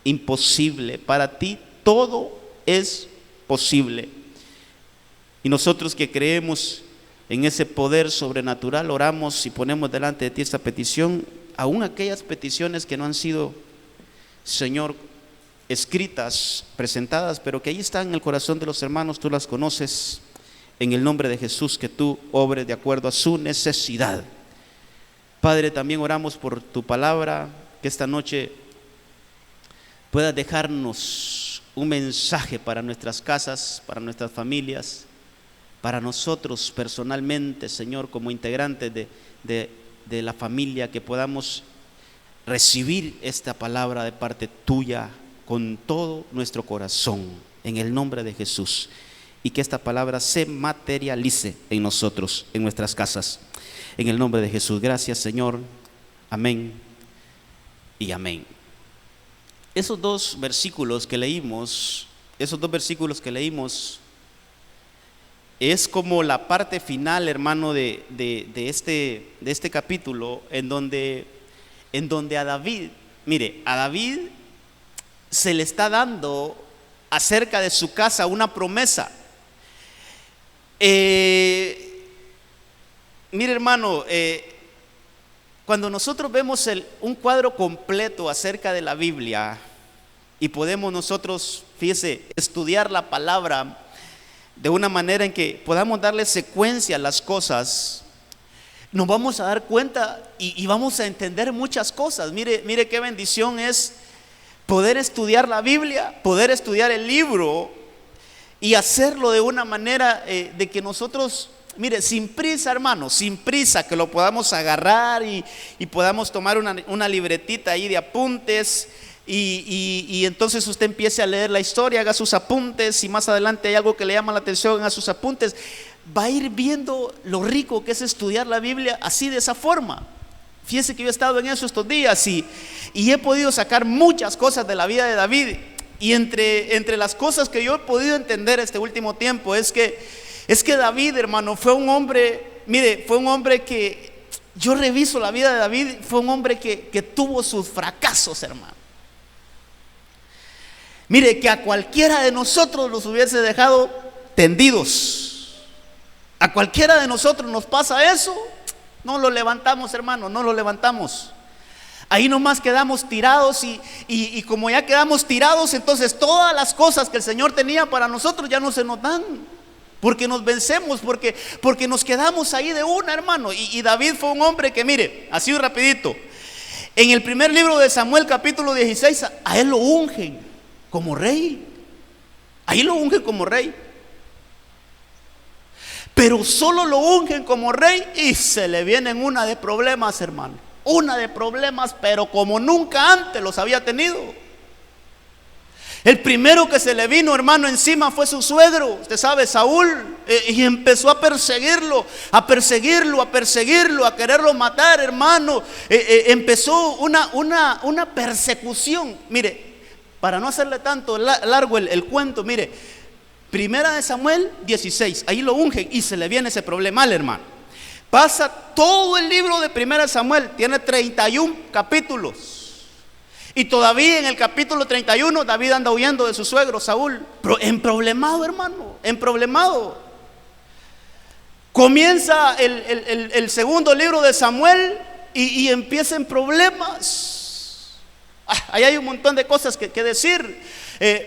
imposible. Para ti todo es posible. Y nosotros que creemos en ese poder sobrenatural, oramos y ponemos delante de ti esta petición, aún aquellas peticiones que no han sido, Señor, escritas, presentadas, pero que ahí están en el corazón de los hermanos, tú las conoces. En el nombre de Jesús, que tú obres de acuerdo a su necesidad. Padre, también oramos por tu palabra, que esta noche puedas dejarnos un mensaje para nuestras casas, para nuestras familias, para nosotros personalmente, Señor, como integrantes de la familia, que podamos recibir esta palabra de parte tuya con todo nuestro corazón, en el nombre de Jesús. Y que esta palabra se materialice en nosotros, en nuestras casas, en el nombre de Jesús. Gracias, Señor. Amén y amén. Esos dos versículos que leímos, es como la parte final, hermano, de este capítulo, en donde a David, mire, a David se le está dando acerca de su casa una promesa. Mire, hermano, cuando nosotros vemos un cuadro completo acerca de la Biblia y podemos nosotros, fíjese, estudiar la palabra de una manera en que podamos darle secuencia a las cosas, nos vamos a dar cuenta y vamos a entender muchas cosas. Mire qué bendición es poder estudiar la Biblia, poder estudiar el libro y hacerlo de una manera de que nosotros, mire, sin prisa, hermano, sin prisa, que lo podamos agarrar y podamos tomar una libretita ahí de apuntes y entonces usted empiece a leer la historia, haga sus apuntes, y más adelante hay algo que le llama la atención, haga sus apuntes. Va a ir viendo lo rico que es estudiar la Biblia así, de esa forma. Fíjese que yo he estado en eso estos días y he podido sacar muchas cosas de la vida de David. Y entre las cosas que yo he podido entender este último tiempo es que David, hermano, fue un hombre, mire, fue un hombre que, yo reviso la vida de David, fue un hombre que tuvo sus fracasos, hermano. Mire, que a cualquiera de nosotros los hubiese dejado tendidos. A cualquiera de nosotros nos pasa eso, no lo levantamos, hermano, no lo levantamos. Ahí nomás quedamos tirados y como ya quedamos tirados, entonces todas las cosas que el Señor tenía para nosotros ya no se nos dan, porque nos vencemos, porque nos quedamos ahí de una, hermano. Y David fue un hombre que, mire, así rapidito, en el primer libro de Samuel, capítulo 16, a él lo ungen como rey. Ahí lo ungen como rey. Pero solo lo ungen como rey y se le vienen una de problemas, hermano. Una de problemas, pero como nunca antes los había tenido. El primero que se le vino, hermano, encima fue su suegro, usted sabe, Saúl, y empezó a perseguirlo, a quererlo matar, hermano. Empezó una persecución. Mire, para no hacerle tanto largo el cuento, mire, primera de Samuel 16, ahí lo ungen y se le viene ese problema al hermano. Pasa todo el libro de primera de Samuel, tiene 31 capítulos. Y todavía en el capítulo 31 David anda huyendo de su suegro Saúl, emproblemado, hermano, emproblemado. Comienza el segundo libro de Samuel y empieza en problemas. Ahí hay un montón de cosas que decir.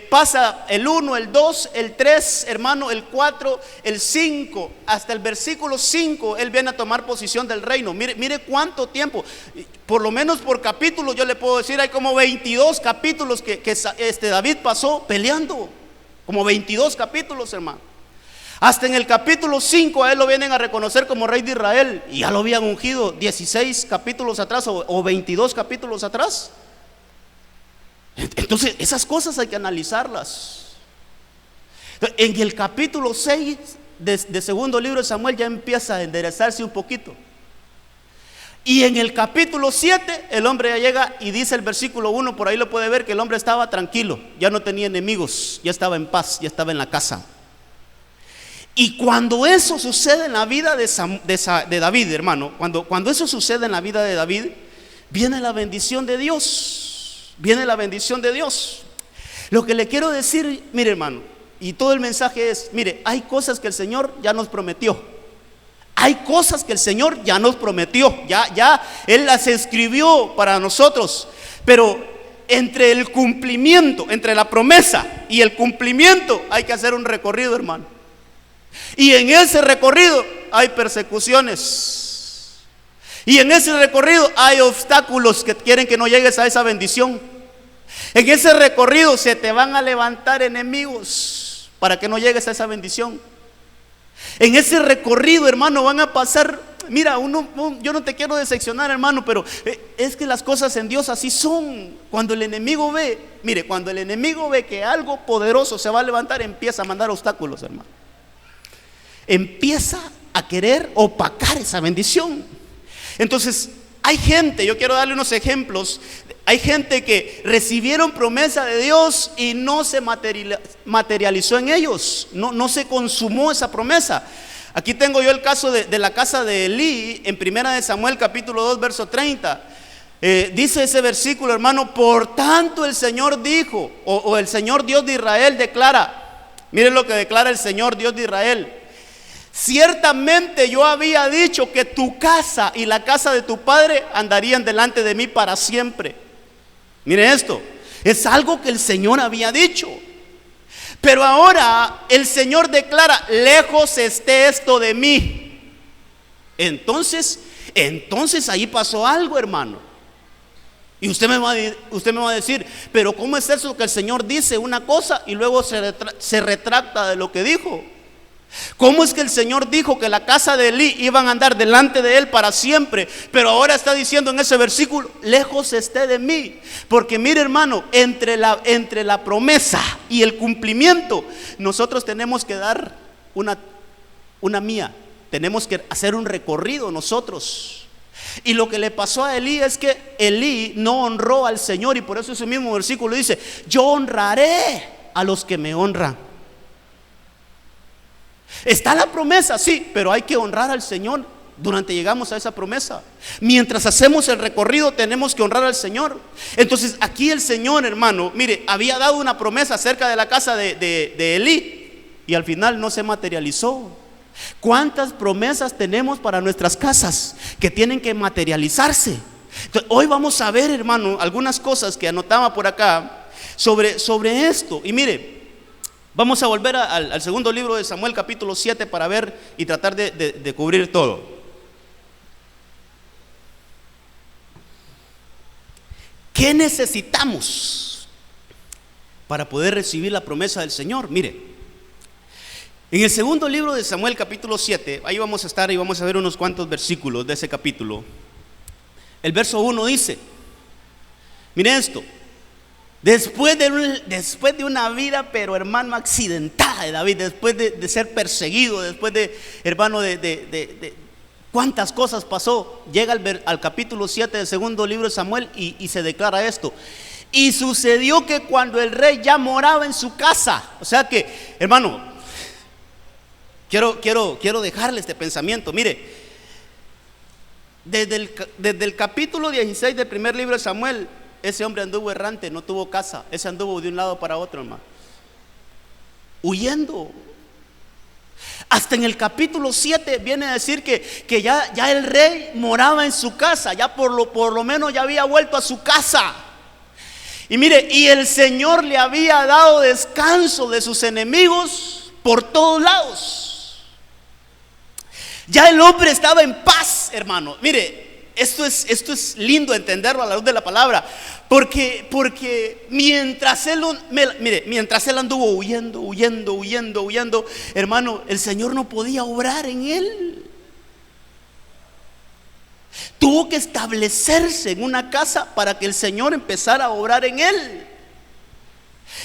Pasa el 1, el 2, el 3, hermano, el 4, el 5, hasta el versículo 5, él viene a tomar posición del reino. Mire cuánto tiempo, por lo menos por capítulo, yo le puedo decir, hay como 22 capítulos que David pasó peleando, como 22 capítulos, hermano. Hasta en el capítulo 5 a él lo vienen a reconocer como rey de Israel, y ya lo habían ungido 16 capítulos atrás o 22 capítulos atrás. Entonces esas cosas hay que analizarlas. En el capítulo 6 de segundo libro de Samuel ya empieza a enderezarse un poquito. Y en el capítulo 7 el hombre ya llega y dice el versículo 1, por ahí lo puede ver, que el hombre estaba tranquilo, ya no tenía enemigos, ya estaba en paz, ya estaba en la casa. Y cuando eso sucede en la vida de David, hermano, cuando eso sucede en la vida de David, viene la bendición de Dios. viene la bendición de Dios. Lo que le quiero decir, mire hermano, y todo el mensaje es, mire, hay cosas que el Señor ya nos prometió. Hay cosas que el Señor ya nos prometió, ya Él las escribió para nosotros. Pero entre el cumplimiento, entre la promesa y el cumplimiento, hay que hacer un recorrido, hermano. Y en ese recorrido hay persecuciones. Y en ese recorrido hay obstáculos que quieren que no llegues a esa bendición. En ese recorrido se te van a levantar enemigos para que no llegues a esa bendición. En ese recorrido, hermano, van a pasar. Mira, yo no te quiero decepcionar, hermano, pero es que las cosas en Dios así son. Cuando el enemigo ve, mire, cuando el enemigo ve que algo poderoso se va a levantar, empieza a mandar obstáculos, hermano. Empieza a querer opacar esa bendición. Entonces, hay gente, yo quiero darle unos ejemplos. Hay gente que recibieron promesa de Dios y no se materializó en ellos, no se consumó esa promesa. Aquí tengo yo el caso de la casa de Elí, en 1 Samuel capítulo 2 verso 30. Dice ese versículo, hermano: por tanto el Señor dijo, o el Señor Dios de Israel declara. Miren lo que declara el Señor Dios de Israel: ciertamente yo había dicho que tu casa y la casa de tu padre andarían delante de mí para siempre. Mire esto, es algo que el Señor había dicho. Pero ahora el Señor declara: lejos esté esto de mí. Entonces ahí pasó algo, hermano. Y usted me va a decir: pero ¿cómo es eso que el Señor dice una cosa y luego se retracta de lo que dijo? ¿Cómo es que el Señor dijo que la casa de Elí iban a andar delante de él para siempre, pero ahora está diciendo en ese versículo: lejos esté de mí? Porque mire, hermano, entre la promesa y el cumplimiento, nosotros tenemos que dar una mía. Tenemos que hacer un recorrido nosotros. Y lo que le pasó a Elí es que Elí no honró al Señor, y por eso ese mismo versículo dice: yo honraré a los que me honran. Está la promesa, sí, pero hay que honrar al Señor durante llegamos a esa promesa. Mientras hacemos el recorrido tenemos que honrar al Señor. Entonces aquí el Señor, hermano, mire, había dado una promesa acerca de la casa de Elí y al final no se materializó. ¿Cuántas promesas tenemos para nuestras casas que tienen que materializarse? Entonces, hoy vamos a ver, hermano, algunas cosas que anotaba por acá sobre esto. Y mire, vamos a volver al segundo libro de Samuel capítulo 7 para ver y tratar de cubrir todo. ¿Qué necesitamos para poder recibir la promesa del Señor? Mire, en el segundo libro de Samuel capítulo 7, ahí vamos a estar y vamos a ver unos cuantos versículos de ese capítulo. El verso 1 dice, mire esto: después de una vida, pero hermano, accidentada de David, después de ser perseguido, después de, hermano, de cuántas cosas pasó, llega al capítulo 7 del segundo libro de Samuel y se declara esto: y sucedió que cuando el rey ya moraba en su casa. O sea que, hermano, quiero dejarle este pensamiento. Mire, desde el capítulo 16 del primer libro de Samuel, ese hombre anduvo errante, no tuvo casa. Ese anduvo de un lado para otro, hermano, huyendo. Hasta en el capítulo 7 viene a decir que ya el rey moraba en su casa, ya por lo menos ya había vuelto a su casa. Y mire, y el Señor le había dado descanso de sus enemigos por todos lados. Ya el hombre estaba en paz, hermano. Mire, esto es lindo entenderlo a la luz de la palabra, porque mientras él anduvo huyendo, hermano, el Señor no podía obrar en él. Tuvo que establecerse en una casa para que el Señor empezara a obrar en él.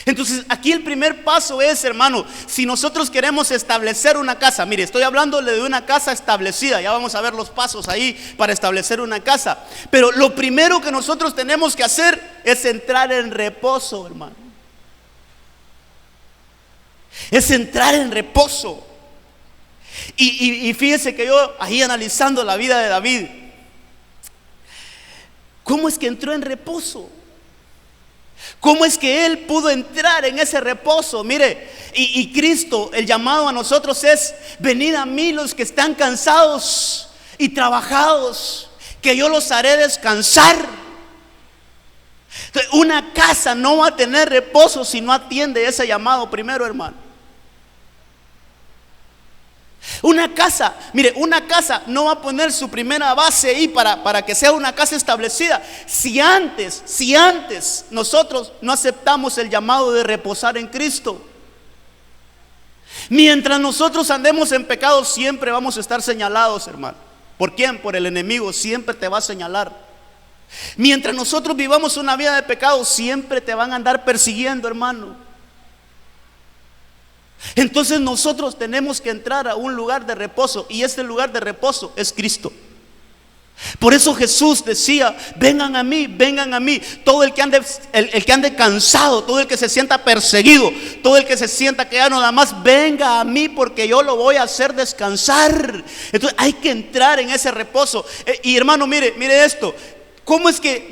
Entonces aquí el primer paso es, hermano, si nosotros queremos establecer una casa, mire, estoy hablándole de una casa establecida, ya vamos a ver los pasos ahí para establecer una casa, pero lo primero que nosotros tenemos que hacer es entrar en reposo, hermano. Es entrar en reposo. Y fíjese que yo ahí analizando la vida de David, ¿cómo es que entró en reposo? ¿Cómo es que Él pudo entrar en ese reposo? Mire, y Cristo, el llamado a nosotros es: venid a mí los que están cansados y trabajados, que yo los haré descansar. Entonces, una casa no va a tener reposo si no atiende ese llamado primero, hermano. Una casa, mire, una casa no va a poner su primera base ahí para que sea una casa establecida si antes nosotros no aceptamos el llamado de reposar en Cristo. Mientras nosotros andemos en pecado, siempre vamos a estar señalados, hermano. ¿Por quién? Por el enemigo. Siempre te va a señalar. Mientras nosotros vivamos una vida de pecado, siempre te van a andar persiguiendo, hermano. Entonces nosotros tenemos que entrar a un lugar de reposo, y este lugar de reposo es Cristo. Por eso Jesús decía: vengan a mí, todo el que ande cansado, todo el que se sienta perseguido, todo el que se sienta que ya no da más, venga a mí, porque yo lo voy a hacer descansar. Entonces hay que entrar en ese reposo. Y hermano, mire esto. ¿Cómo es que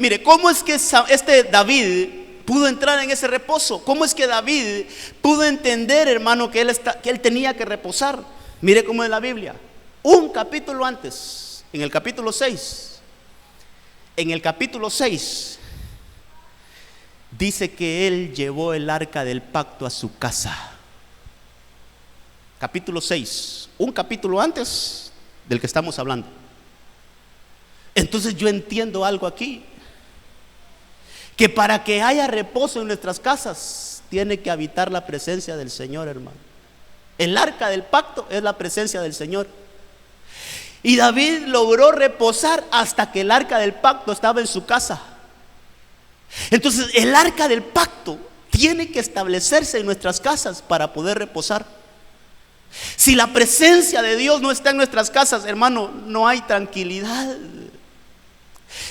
este David pudo entrar en ese reposo? ¿Cómo es que David pudo entender, hermano, que él tenía que reposar? Mire cómo es la Biblia. Un capítulo antes, en el capítulo 6, dice que él llevó el arca del pacto a su casa. Capítulo 6, un capítulo antes del que estamos hablando. Entonces yo entiendo algo aquí, que para que haya reposo en nuestras casas tiene que habitar la presencia del Señor, hermano. El arca del pacto es la presencia del Señor. Y David logró reposar hasta que el arca del pacto estaba en su casa. Entonces el arca del pacto tiene que establecerse en nuestras casas para poder reposar. Si la presencia de Dios no está en nuestras casas, hermano, no hay tranquilidad.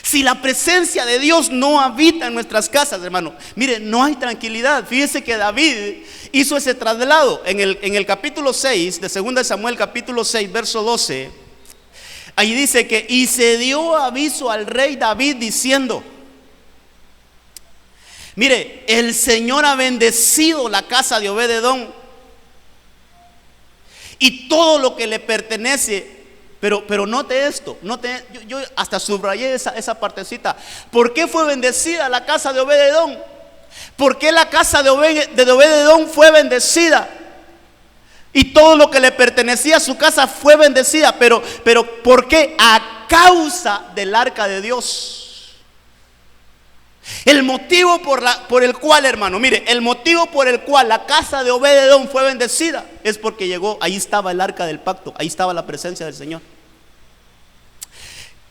Si la presencia de Dios no habita en nuestras casas, hermano, mire, no hay tranquilidad. Fíjese que David hizo ese traslado en el capítulo 6 de 2 Samuel, capítulo 6, verso 12. Ahí dice que: y se dio aviso al rey David diciendo: mire, el Señor ha bendecido la casa de Obed-edom y todo lo que le pertenece. Pero note esto, yo hasta subrayé esa partecita. ¿Por qué fue bendecida la casa de Obed-edom? ¿Por qué la casa de Obed-edom fue bendecida? Y todo lo que le pertenecía a su casa fue bendecida. Pero ¿por qué? A causa del arca de Dios. El motivo por el cual, hermano, mire, el motivo por el cual la casa de Obed-edom fue bendecida es porque llegó, ahí estaba el arca del pacto, ahí estaba la presencia del Señor.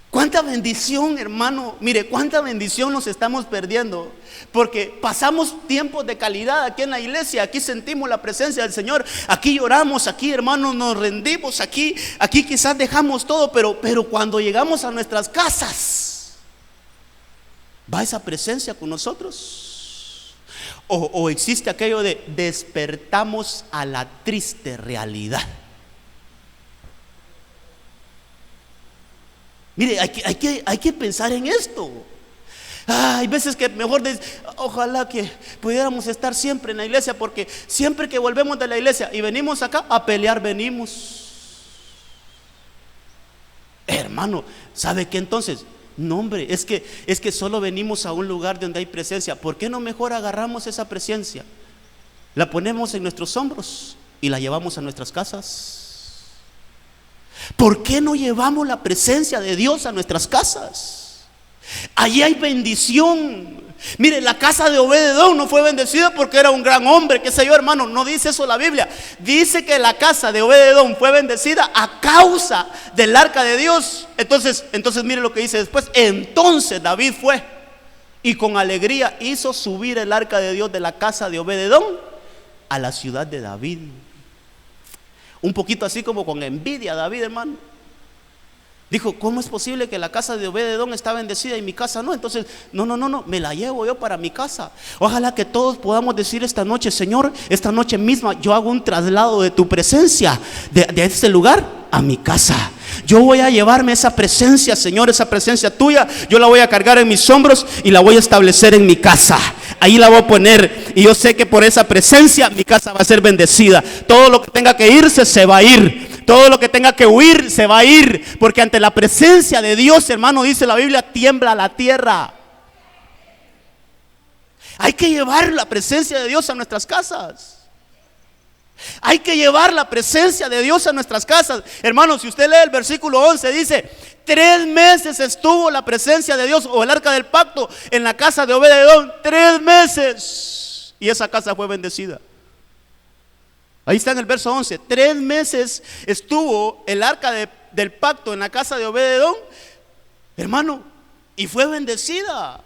Cuánta bendición, hermano, mire, cuánta bendición nos estamos perdiendo, porque pasamos tiempos de calidad aquí en la iglesia. Aquí sentimos la presencia del Señor, aquí lloramos, aquí, hermanos, nos rendimos, aquí quizás dejamos todo, pero cuando llegamos a nuestras casas, ¿va esa presencia con nosotros? ¿O existe aquello de despertamos a la triste realidad? Mire, hay que pensar en esto. Hay veces que mejor ojalá que pudiéramos estar siempre en la iglesia, porque siempre que volvemos de la iglesia y venimos acá a pelear, venimos. Hermano, ¿sabe qué entonces? No, hombre, es que solo venimos a un lugar donde hay presencia. ¿Por qué no mejor agarramos esa presencia, la ponemos en nuestros hombros y la llevamos a nuestras casas? ¿Por qué no llevamos la presencia de Dios a nuestras casas? Allí hay bendición. Mire, la casa de Obed-edom no fue bendecida porque era un gran hombre, qué sé yo, hermano. No dice eso la Biblia. Dice que la casa de Obed-edom fue bendecida a causa del arca de Dios. Entonces mire lo que dice después. Entonces David fue y con alegría hizo subir el arca de Dios de la casa de Obed-edom a la ciudad de David. Un poquito así como con envidia David, hermano. Dijo: ¿cómo es posible que la casa de Obed-edom está bendecida y mi casa no? Entonces, no, me la llevo yo para mi casa. Ojalá que todos podamos decir esta noche: Señor, esta noche misma yo hago un traslado de tu presencia, de este lugar a mi casa. Yo voy a llevarme esa presencia, Señor, esa presencia tuya, yo la voy a cargar en mis hombros y la voy a establecer en mi casa. ahí la voy a poner. Y yo sé que por esa presencia mi casa va a ser bendecida. Todo lo que tenga que irse se va a ir. Todo lo que tenga que huir se va a ir. Porque ante la presencia de Dios, hermano, dice la Biblia, tiembla la tierra. Hay que llevar la presencia de Dios a nuestras casas. Hay que llevar la presencia de Dios a nuestras casas. Hermanos, si usted lee el versículo 11, dice: 3 meses estuvo la presencia de Dios o el arca del pacto en la casa de Obed-edom. 3 meses. Y esa casa fue bendecida. Ahí está en el verso 11. 3 meses estuvo el arca del pacto en la casa de Obed-edom, hermano, y fue bendecida.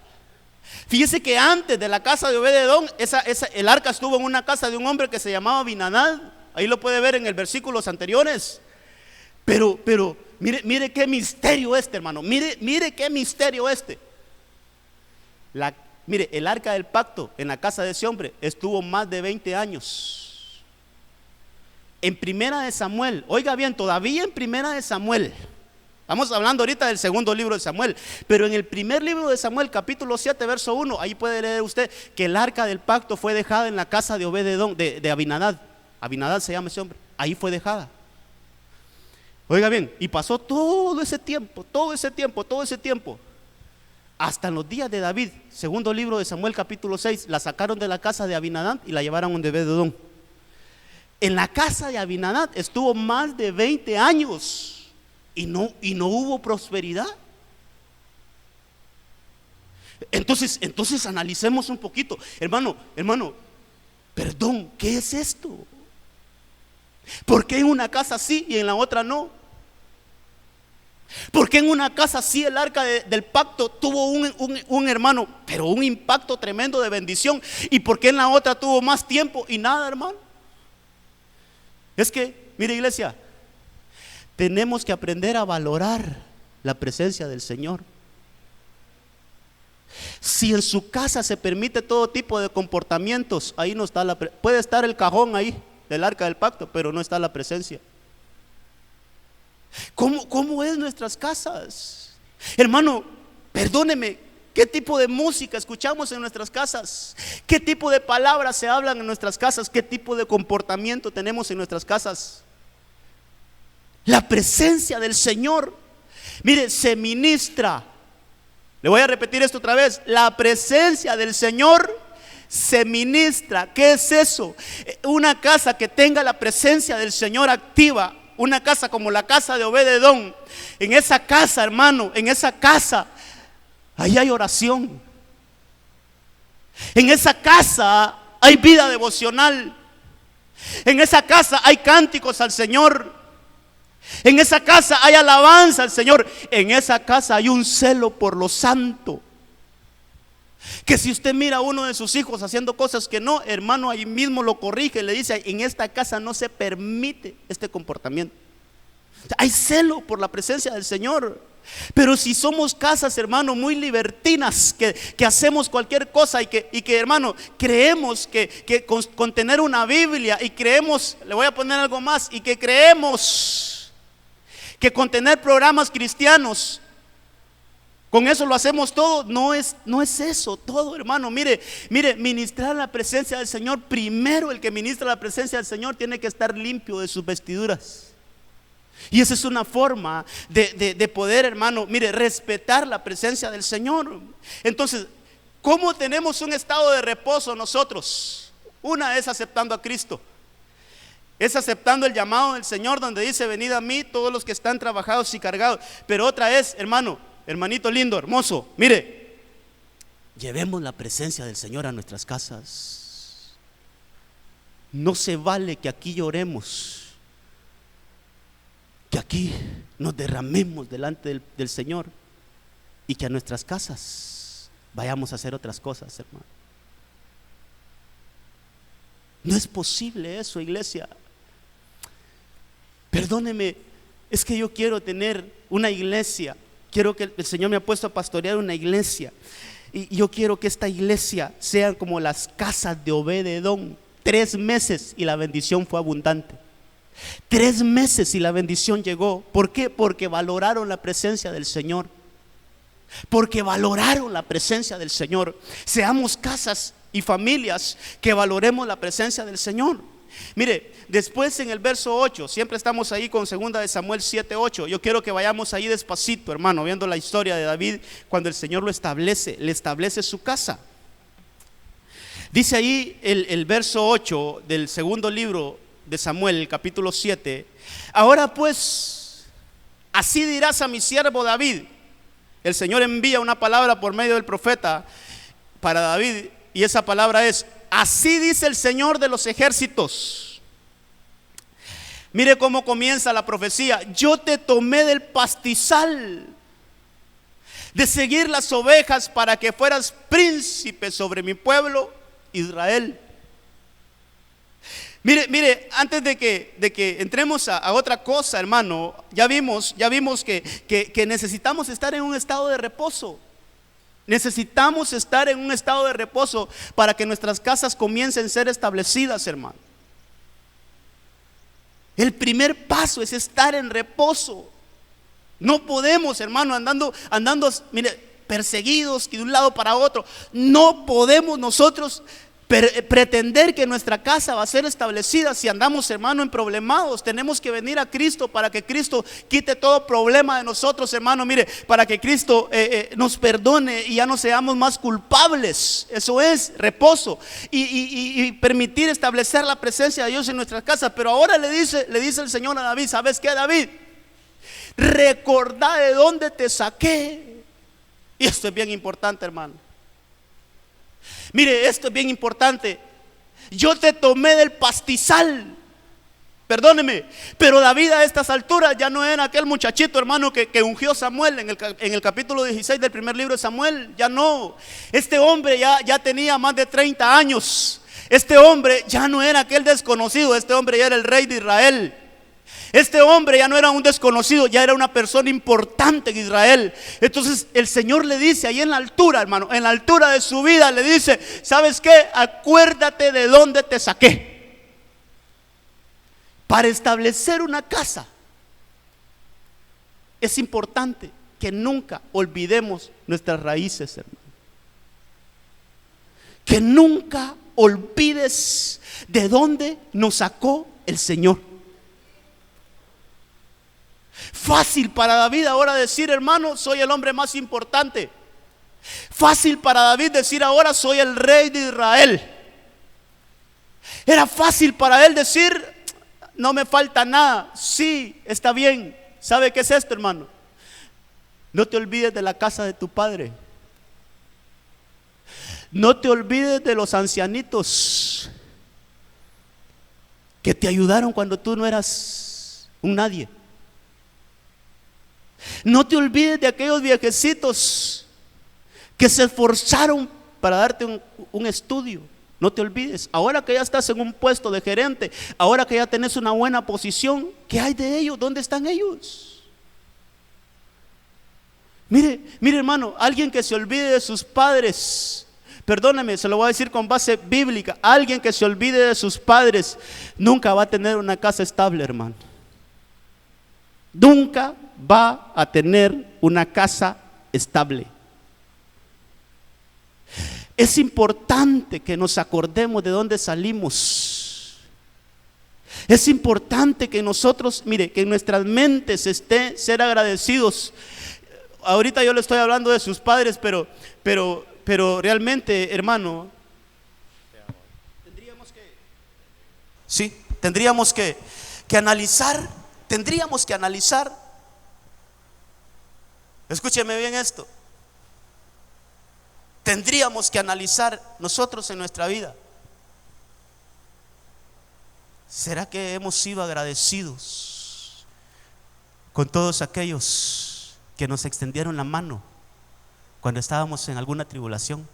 Fíjese que antes de la casa de Obed-edom, el arca estuvo en una casa de un hombre que se llamaba Abinadab. Ahí lo puede ver en el versículos anteriores. Pero mire qué misterio hermano. Mire qué misterio Mire, el arca del pacto en la casa de ese hombre estuvo más de 20 años. En Primera de Samuel, oiga bien, todavía en Primera de Samuel. Estamos hablando ahorita del segundo libro de Samuel, pero en el primer libro de Samuel, capítulo 7, verso 1, ahí puede leer usted que el arca del pacto fue dejada en la casa de Obed-edom, de Abinadab. Abinadab se llama ese hombre. Ahí fue dejada. Oiga bien, y pasó todo ese tiempo, hasta en los días de David. Segundo libro de Samuel, capítulo 6, la sacaron de la casa de Abinadab y la llevaron donde Obed-edom. En la casa de Abinadab estuvo más de 20 años. Y no hubo prosperidad. Entonces analicemos un poquito. Hermano, perdón, ¿qué es esto? ¿Por qué en una casa sí y en la otra no? ¿Por qué en una casa sí el arca del pacto tuvo un hermano, pero un impacto tremendo de bendición? ¿Y por qué en la otra tuvo más tiempo y nada, hermano? Es que, mire, iglesia, tenemos que aprender a valorar la presencia del Señor. Si en su casa se permite todo tipo de comportamientos, ahí no está puede estar el cajón ahí del arca del pacto, pero no está la presencia. ¿Cómo es nuestras casas? Hermano, perdóneme, ¿qué tipo de música escuchamos en nuestras casas? ¿Qué tipo de palabras se hablan en nuestras casas? ¿Qué tipo de comportamiento tenemos en nuestras casas? La presencia del Señor, mire, se ministra. Le voy a repetir esto otra vez. La presencia del Señor se ministra. ¿Qué es eso? Una casa que tenga la presencia del Señor activa, una casa como la casa de Obed-edom. En esa casa, hermano, en esa casa, ahí hay oración. En esa casa hay vida devocional. En esa casa hay cánticos al Señor. En esa casa hay alabanza al Señor. En esa casa hay un celo por lo santo. Que si usted mira a uno de sus hijos haciendo cosas que no, hermano, ahí mismo lo corrige. Le dice: en esta casa no se permite este comportamiento. Hay celo por la presencia del Señor. Pero si somos casas, hermano, muy libertinas, que hacemos cualquier cosa y que hermano, creemos que con tener una Biblia, y creemos, le voy a poner algo más, y que creemos que con tener programas cristianos, con eso lo hacemos todo. No es eso todo, hermano. Mire, ministrar la presencia del Señor, primero el que ministra la presencia del Señor tiene que estar limpio de sus vestiduras. Y esa es una forma de poder, hermano, mire, respetar la presencia del Señor. Entonces, ¿cómo tenemos un estado de reposo nosotros? Una es aceptando a Cristo. Es aceptando el llamado del Señor, donde dice: venid a mí todos los que están trabajados y cargados. Pero otra es, hermanito lindo, hermoso, mire, llevemos la presencia del Señor a nuestras casas. No se vale que aquí lloremos, que aquí nos derramemos delante del Señor, y que a nuestras casas vayamos a hacer otras cosas, hermano. No es posible eso, iglesia. Perdóneme, es que yo quiero tener una iglesia. Quiero que el Señor me ha puesto a pastorear una iglesia. Y yo quiero que esta iglesia sea como las casas de Obed-edom. 3 meses y la bendición fue abundante. 3 meses y la bendición llegó. ¿Por qué? Porque valoraron la presencia del Señor. Porque valoraron la presencia del Señor. Seamos casas y familias que valoremos la presencia del Señor. Mire, después en el verso 8, siempre estamos ahí con 2 de Samuel 7:8. Yo quiero que vayamos ahí despacito, hermano, viendo la historia de David cuando el Señor le establece su casa. Dice ahí el verso 8 del segundo libro de Samuel, el capítulo 7. Ahora pues, así dirás a mi siervo David. El Señor envía una palabra por medio del profeta para David, y esa palabra es: así dice el Señor de los ejércitos. Mire cómo comienza la profecía: yo te tomé del pastizal de seguir las ovejas para que fueras príncipe sobre mi pueblo Israel. Mire, antes de que entremos a otra cosa, hermano, ya vimos que necesitamos estar en un estado de reposo. Necesitamos estar en un estado de reposo para que nuestras casas comiencen a ser establecidas, hermano. El primer paso es estar en reposo. No podemos, hermano, andando, mire, perseguidos y de un lado para otro. No podemos nosotros pretender que nuestra casa va a ser establecida si andamos, hermano, en problemados. Tenemos que venir a Cristo para que Cristo quite todo problema de nosotros, hermano. Mire, para que Cristo nos perdone y ya no seamos más culpables. Eso es reposo y permitir establecer la presencia de Dios en nuestras casas. Pero ahora le dice el Señor a David: ¿sabes qué, David? Recordá de dónde te saqué. Y esto es bien importante, hermano. Mire, esto es bien importante. Yo te tomé del pastizal. Perdóneme, pero David a estas alturas ya no era aquel muchachito, hermano, que ungió Samuel en el capítulo 16 del primer libro de Samuel. Ya no. Este hombre ya tenía más de 30 años. Este hombre ya no era aquel desconocido. Este hombre ya era el rey de Israel. Este hombre ya no era un desconocido, ya era una persona importante en Israel. Entonces el Señor le dice ahí en la altura, hermano, en la altura de su vida, le dice: ¿sabes qué? Acuérdate de dónde te saqué. Para establecer una casa es importante que nunca olvidemos nuestras raíces, hermano. Que nunca olvides de dónde nos sacó el Señor. Fácil para David ahora decir: hermano, soy el hombre más importante. Fácil para David decir ahora: soy el rey de Israel. Era fácil para él decir: no me falta nada. Sí, está bien. ¿Sabe qué es esto, hermano? No te olvides de la casa de tu padre. No te olvides de los ancianitos que te ayudaron cuando tú no eras un nadie. No te olvides de aquellos viejecitos que se esforzaron para darte un estudio. No te olvides. Ahora que ya estás en un puesto de gerente, ahora que ya tenés una buena posición, ¿qué hay de ellos? ¿Dónde están ellos? Mire, hermano, alguien que se olvide de sus padres, perdóname, se lo voy a decir con base bíblica: alguien que se olvide de sus padres nunca va a tener una casa estable, hermano. Nunca va a tener una casa estable. Es importante que nos acordemos de dónde salimos. Es importante que nosotros, mire, que en nuestras mentes esté ser agradecidos. Ahorita yo le estoy hablando de sus padres, pero realmente, hermano, tendríamos que analizar. Tendríamos que analizar. Escúcheme bien esto. Tendríamos que analizar nosotros en nuestra vida. ¿Será que hemos sido agradecidos con todos aquellos que nos extendieron la mano cuando estábamos en alguna tribulación?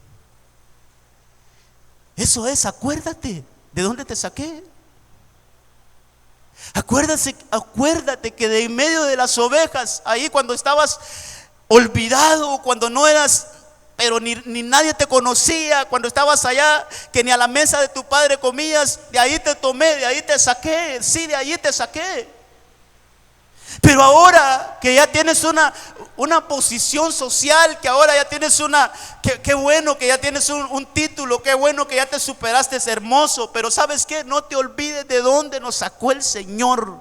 Eso es, acuérdate de dónde te saqué. Acuérdate que de en medio de las ovejas, ahí cuando estabas olvidado, cuando no eras, pero ni nadie te conocía, cuando estabas allá, que ni a la mesa de tu padre comías, de ahí te tomé, de ahí te saqué. Sí, de ahí te saqué. Pero ahora que ya tienes una posición social, que ahora ya tienes qué bueno que ya tienes un título, qué bueno que ya te superaste, es hermoso. Pero ¿sabes qué? No te olvides de dónde nos sacó el Señor.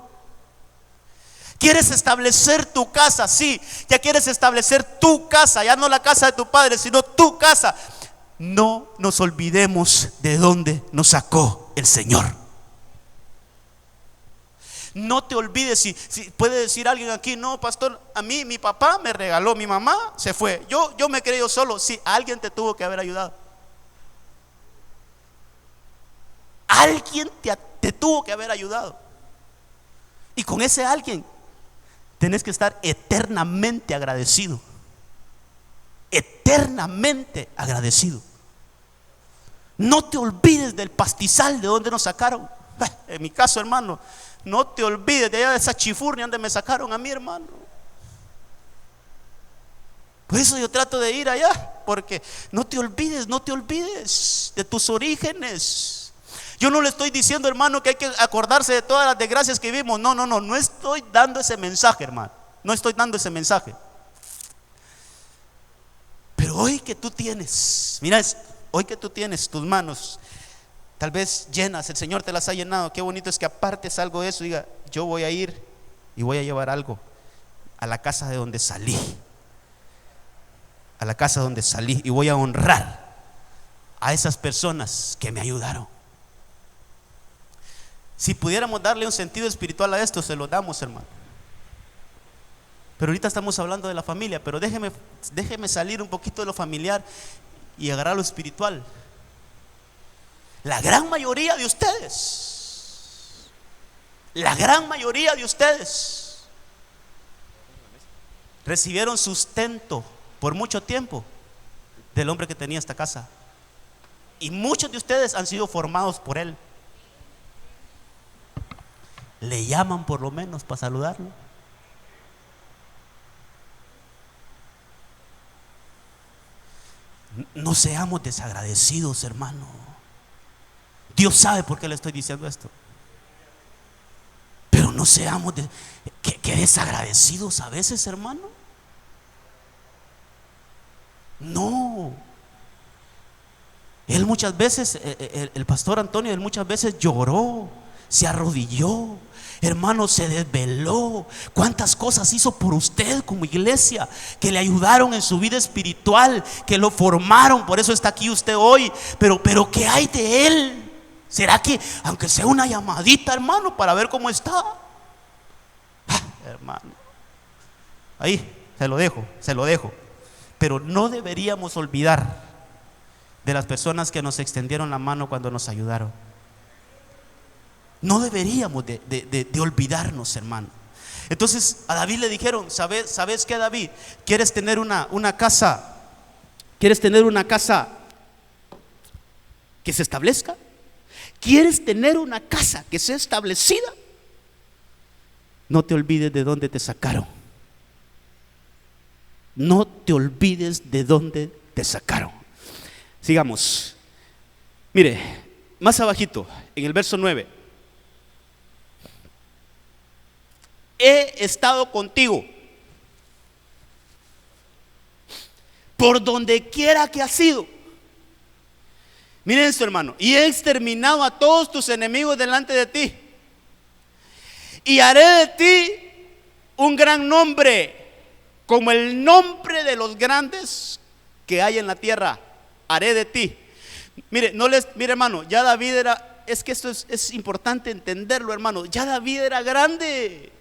¿Quieres establecer tu casa? Sí, ya quieres establecer tu casa, ya no la casa de tu padre, sino tu casa. No nos olvidemos de dónde nos sacó el Señor. No te olvides. Si puede decir alguien aquí: no, pastor, a mí mi papá me regaló, mi mamá se fue, yo me creí yo solo. Sí, alguien te tuvo que haber ayudado. Alguien te tuvo que haber ayudado. Y con ese alguien tenés que estar eternamente agradecido. Eternamente agradecido. No te olvides del pastizal de donde nos sacaron. En mi caso, hermano, no te olvides de allá de esa chifurnia donde me sacaron a mi hermano. Por eso yo trato de ir allá, porque no te olvides de tus orígenes. Yo no le estoy diciendo, hermano, que hay que acordarse de todas las desgracias que vivimos. No estoy dando ese mensaje, hermano. No estoy dando ese mensaje. Pero hoy que tú tienes, mira esto, hoy que tú tienes tus manos tal vez llenas, el Señor te las ha llenado. Qué bonito es que apartes algo de eso y diga: yo voy a ir y voy a llevar algo a la casa de donde salí. A la casa donde salí, y voy a honrar a esas personas que me ayudaron. Si pudiéramos darle un sentido espiritual a esto, se lo damos, hermano. Pero ahorita estamos hablando de la familia. Pero déjeme salir un poquito de lo familiar y agarrar lo espiritual. La gran mayoría de ustedes recibieron sustento por mucho tiempo del hombre que tenía esta casa. Y muchos de ustedes han sido formados por él. Le llaman por lo menos para saludarlo. No seamos desagradecidos, hermano. Dios sabe por qué le estoy diciendo esto. Pero no seamos que desagradecidos a veces, hermano. No. Él muchas veces, el pastor Antonio, él muchas veces lloró, se arrodilló, hermano, se desveló. ¿Cuántas cosas hizo por usted como iglesia? Que le ayudaron en su vida espiritual, que lo formaron. Por eso está aquí usted hoy. Pero ¿qué hay de él? ¿Será que aunque sea una llamadita, hermano, para ver cómo está? Hermano, ahí se lo dejo. Pero no deberíamos olvidar de las personas que nos extendieron la mano cuando nos ayudaron. No deberíamos de olvidarnos, hermano. Entonces a David le dijeron: ¿sabes qué, David? ¿Quieres tener una casa? ¿Quieres tener una casa que se establezca? ¿Quieres tener una casa que sea establecida? No te olvides de dónde te sacaron. No te olvides de dónde te sacaron. Sigamos. Mire, más abajito, en el verso 9. He estado contigo por donde quiera que has ido. Miren esto, hermano: y he exterminado a todos tus enemigos delante de ti, y haré de ti un gran nombre, como el nombre de los grandes que hay en la tierra. Haré de ti. Mire, mire, hermano, ya David era, es que esto es importante entenderlo, hermano. Ya David era grande.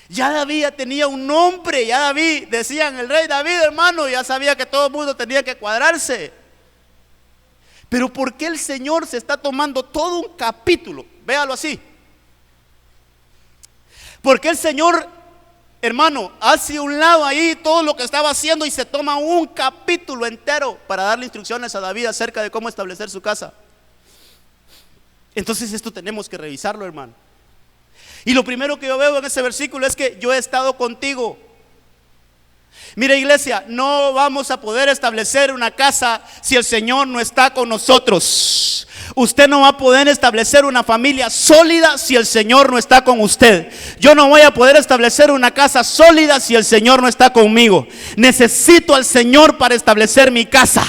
Ya David ya tenía un nombre. Ya David, decían el rey David, hermano, ya sabía que todo el mundo tenía que cuadrarse. Pero ¿por qué el Señor se está tomando todo un capítulo? Véalo así. Porque el Señor, hermano, hace un lado ahí todo lo que estaba haciendo y se toma un capítulo entero para darle instrucciones a David acerca de cómo establecer su casa. Entonces esto tenemos que revisarlo, hermano. Y lo primero que yo veo en ese versículo es que yo he estado contigo. Mira, iglesia, no vamos a poder establecer una casa si el Señor no está con nosotros. Usted no va a poder establecer una familia sólida si el Señor no está con usted. Yo no voy a poder establecer una casa sólida si el Señor no está conmigo. Necesito al Señor para establecer mi casa.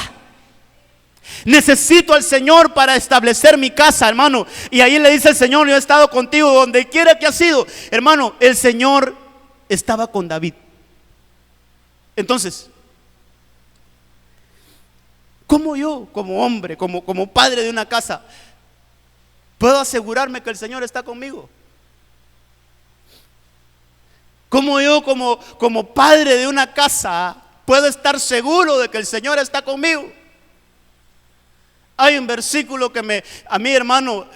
Necesito al Señor para establecer mi casa, hermano. Y ahí le dice el Señor: yo he estado contigo donde quiera que has ido. Hermano, el Señor estaba con David. Entonces, ¿cómo yo, como hombre, como padre de una casa, puedo asegurarme que el Señor está conmigo? ¿Cómo yo, como padre de una casa, puedo estar seguro de que el Señor está conmigo? Hay un versículo que a mí, hermano,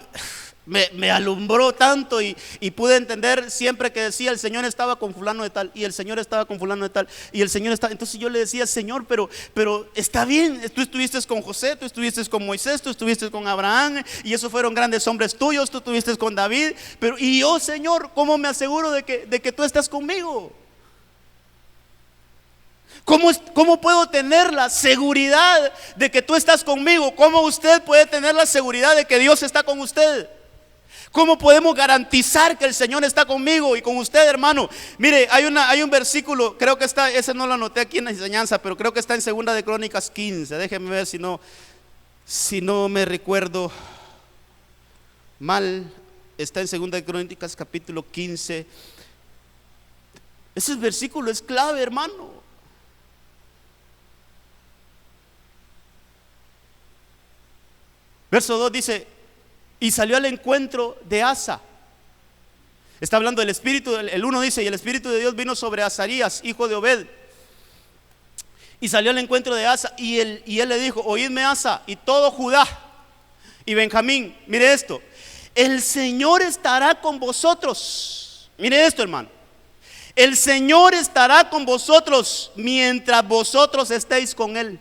me alumbró tanto y pude entender siempre que decía: el Señor estaba con fulano de tal, y el Señor estaba con fulano de tal, y el Señor estaba. Entonces yo le decía: Señor, pero está bien, tú estuviste con José, tú estuviste con Moisés, tú estuviste con Abraham, y esos fueron grandes hombres tuyos, tú estuviste con David, y yo, Señor, ¿cómo me aseguro de que tú estás conmigo? ¿Cómo puedo tener la seguridad de que tú estás conmigo? ¿Cómo usted puede tener la seguridad de que Dios está con usted? ¿Cómo podemos garantizar que el Señor está conmigo y con usted, hermano? Mire, hay un versículo, creo que está, ese no lo anoté aquí en la enseñanza, pero creo que está en 2 de Crónicas 15. Déjenme ver si no me recuerdo mal. Está en 2 de Crónicas capítulo 15. Ese versículo es clave, hermano. Verso 2 dice: y salió al encuentro de Asa. Está hablando del Espíritu. El 1 dice: y el Espíritu de Dios vino sobre Azarías, hijo de Obed. Y salió al encuentro de Asa, y él le dijo: oídme, Asa, y todo Judá y Benjamín. Mire esto: el Señor estará con vosotros. Mire esto, hermano: el Señor estará con vosotros mientras vosotros estéis con Él.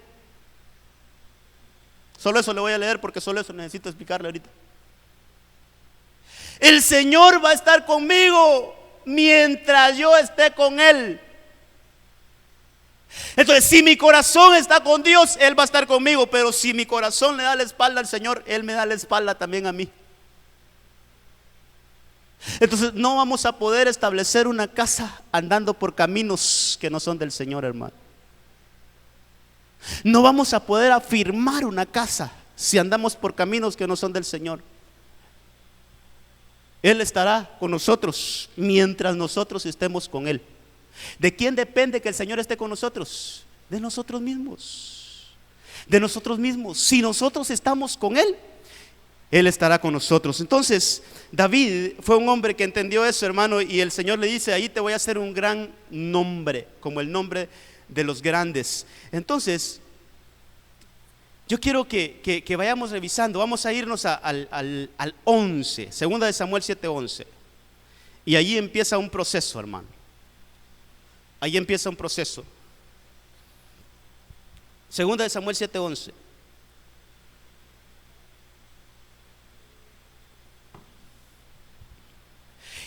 Solo eso le voy a leer, porque solo eso necesito explicarle ahorita. El Señor va a estar conmigo mientras yo esté con Él. Entonces, si mi corazón está con Dios, Él va a estar conmigo. Pero si mi corazón le da la espalda al Señor, Él me da la espalda también a mí. Entonces no vamos a poder establecer una casa andando por caminos que no son del Señor, hermano. No vamos a poder afirmar una casa si andamos por caminos que no son del Señor. Él estará con nosotros mientras nosotros estemos con Él. ¿De quién depende que el Señor esté con nosotros? De nosotros mismos. De nosotros mismos. Si nosotros estamos con Él, Él estará con nosotros. Entonces, David fue un hombre que entendió eso, hermano, y el Señor le dice: ahí te voy a hacer un gran nombre, como el nombre de los grandes. Entonces, yo quiero que vayamos revisando. Vamos a irnos al 11, 2 de Samuel 7:11. Y allí empieza un proceso, hermano. Allí empieza un proceso. 2 de Samuel 7:11.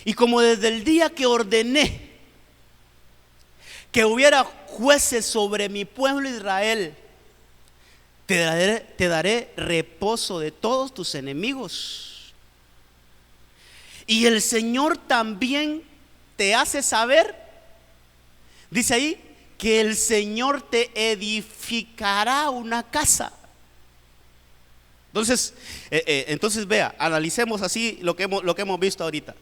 Y como desde el día que ordené que hubiera jueces sobre mi pueblo Israel, te daré reposo de todos tus enemigos. Y el Señor también te hace saber, dice ahí, que el Señor te edificará una casa. Entonces vea, analicemos así lo que hemos visto ahorita.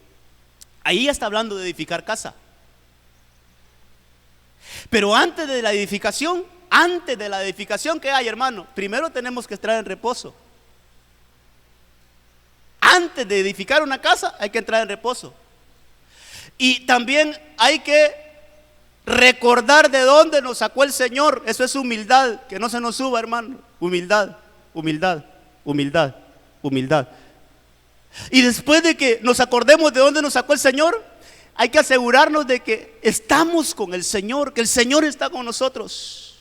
Ahí está hablando de edificar casa. Pero antes de la edificación, ¿qué hay, hermano? Primero tenemos que entrar en reposo. Antes de edificar una casa hay que entrar en reposo. Y también hay que recordar de dónde nos sacó el Señor. Eso es humildad, que no se nos suba, hermano. Humildad, humildad, humildad, humildad. Y después de que nos acordemos de dónde nos sacó el Señor, hay que asegurarnos de que estamos con el Señor, que el Señor está con nosotros.